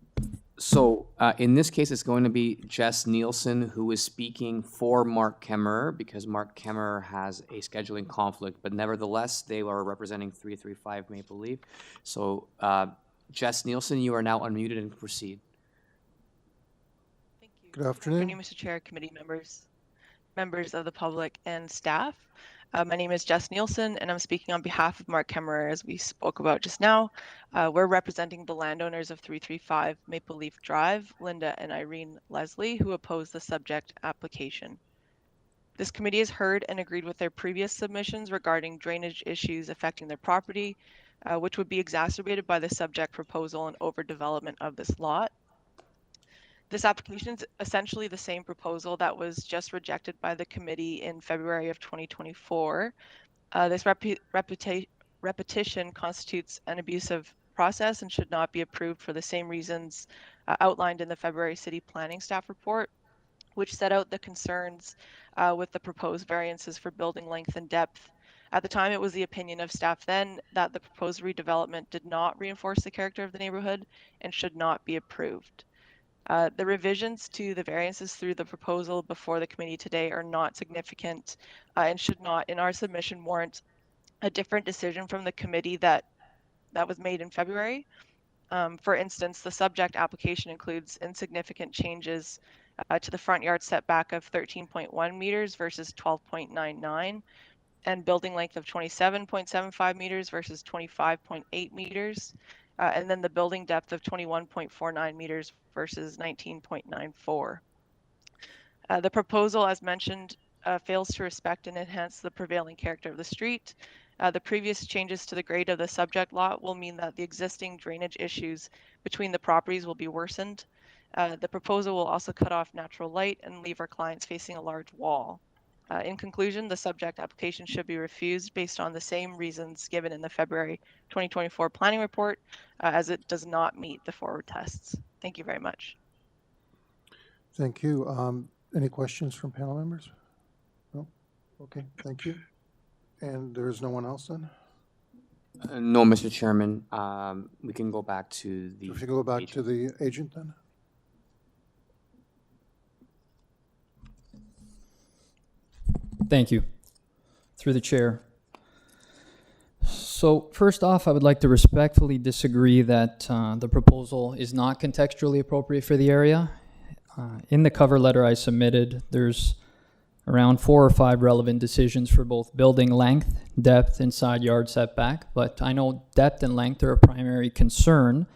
So in this case, it's going to be Jess Nielsen who is speaking for Mark Kemmerer because Mark Kemmerer has a scheduling conflict, but nevertheless, they are representing 335 Maple Leaf. So Jess Nielsen, you are now unmuted and proceed. Thank you. Good afternoon. Mr. Chair, committee members of the public and staff. My name is Jess Nielsen, and I'm speaking on behalf of Mark Kemmerer, as we spoke about just now. We're representing the landowners of 335 Maple Leaf Drive, Linda and Irene Leslie, who oppose the subject application. This committee has heard and agreed with their previous submissions regarding drainage issues affecting their property, which would be exacerbated by the subject proposal and overdevelopment of this lot. This application is essentially the same proposal that was just rejected by the committee in February of 2024. This repetition constitutes an abusive process and should not be approved for the same reasons outlined in the February City Planning Staff Report, which set out the concerns with the proposed variances for building length and depth. At the time, it was the opinion of staff then that the proposed redevelopment did not reinforce the character of the neighborhood and should not be approved. The revisions to the variances through the proposal before the committee today are not significant and should not, in our submission, warrant a different decision from the committee that that was made in February. For instance, the subject application includes insignificant changes to the front yard setback of 13.1 meters versus 12.99, and building length of 27.75 meters versus 25.8 meters, and then the building depth of 21.49 meters versus 19.94. The proposal, as mentioned, fails to respect and enhance the prevailing character of the street. The previous changes to the grade of the subject lot will mean that the existing drainage issues between the properties will be worsened. The proposal will also cut off natural light and leave our clients facing a large wall. In conclusion, the subject application should be refused based on the same reasons given in the February 2024 planning report, as it does not meet the forward tests. Thank you very much. Thank you. Any questions from panel members? No? Okay, thank you. And there is no one else then? No, Mr. Chairman. We can go back to the. If you go back to the agent then? Thank you. Through the chair. So first off, I would like to respectfully disagree that the proposal is not contextually appropriate for the area. In the cover letter I submitted, there's around 4 or 5 relevant decisions for both building length, depth, and side yard setback, but I know depth and length are a primary concern.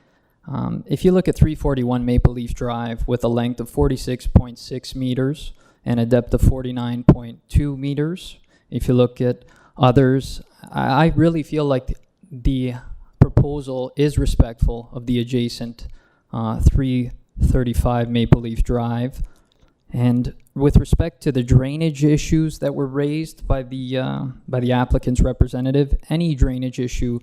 If you look at 341 Maple Leaf Drive with a length of 46.6 meters and a depth of 49.2 meters, if you look at others, I really feel like the proposal is respectful of the adjacent 335 Maple Leaf Drive. And with respect to the drainage issues that were raised by the applicant's representative, any drainage issue,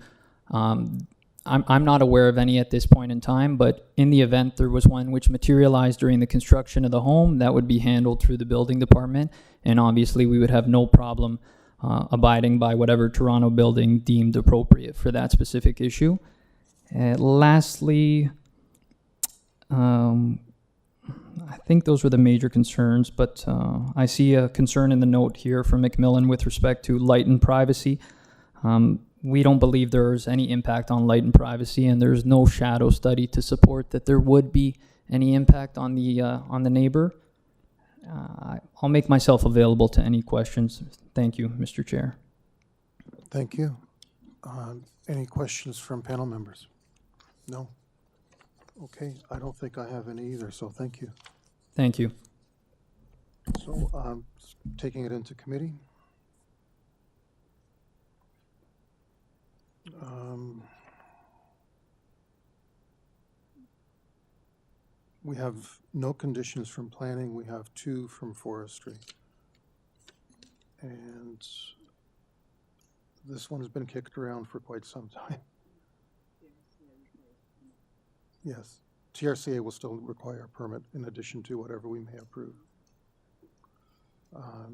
I'm not aware of any at this point in time, but in the event there was one which materialized during the construction of the home, that would be handled through the building department, and obviously we would have no problem abiding by whatever Toronto building deemed appropriate for that specific issue. Lastly, I think those were the major concerns, but I see a concern in the note here from McMillan with respect to light and privacy. We don't believe there's any impact on light and privacy, and there's no shadow study to support that there would be any impact on the neighbor. I'll make myself available to any questions. Thank you, Mr. Chair. Thank you. Any questions from panel members? No? Okay, I don't think I have any either, so thank you. Thank you. So taking it into committee. We have no conditions from planning. We have 2 from forestry. And this one has been kicked around for quite some time. Yes, TRCA will still require a permit in addition to whatever we may approve. I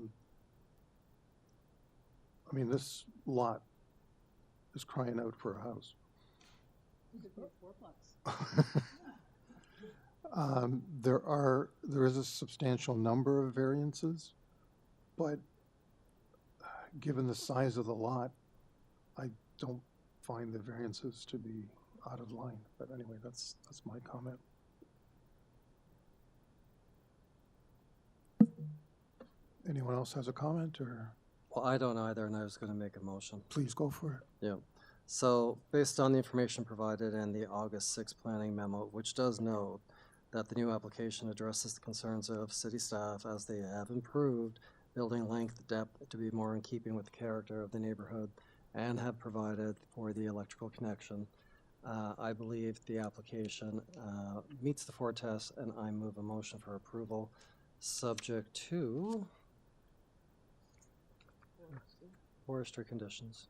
mean, this lot is crying out for a house. There is a substantial number of variances, but given the size of the lot, I don't find the variances to be out of line. But anyway, that's my comment. Anyone else has a comment, or? Well, I don't either, and I was going to make a motion. Please go for it. Yeah. So based on the information provided in the August 6th planning memo, which does note that the new application addresses the concerns of city staff as they have improved building length, depth to be more in keeping with the character of the neighborhood and have provided for the electrical connection, I believe the application meets the 4 tests, and I move a motion for approval subject to forestry conditions.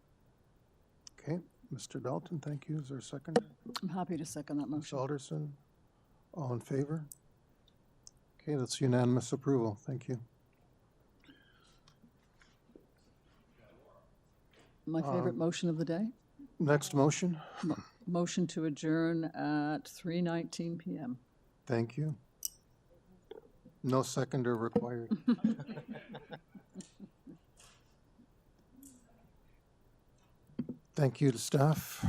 Okay, Mr. Dalton, thank you. Is there a second? I'm happy to second that Ms. motion. Alderson, all in favor? Okay, that's unanimous approval. Thank you. My favorite motion of the day? Next motion. Motion to adjourn at 3:19 p.m. Thank you. No seconder required. Thank you to staff.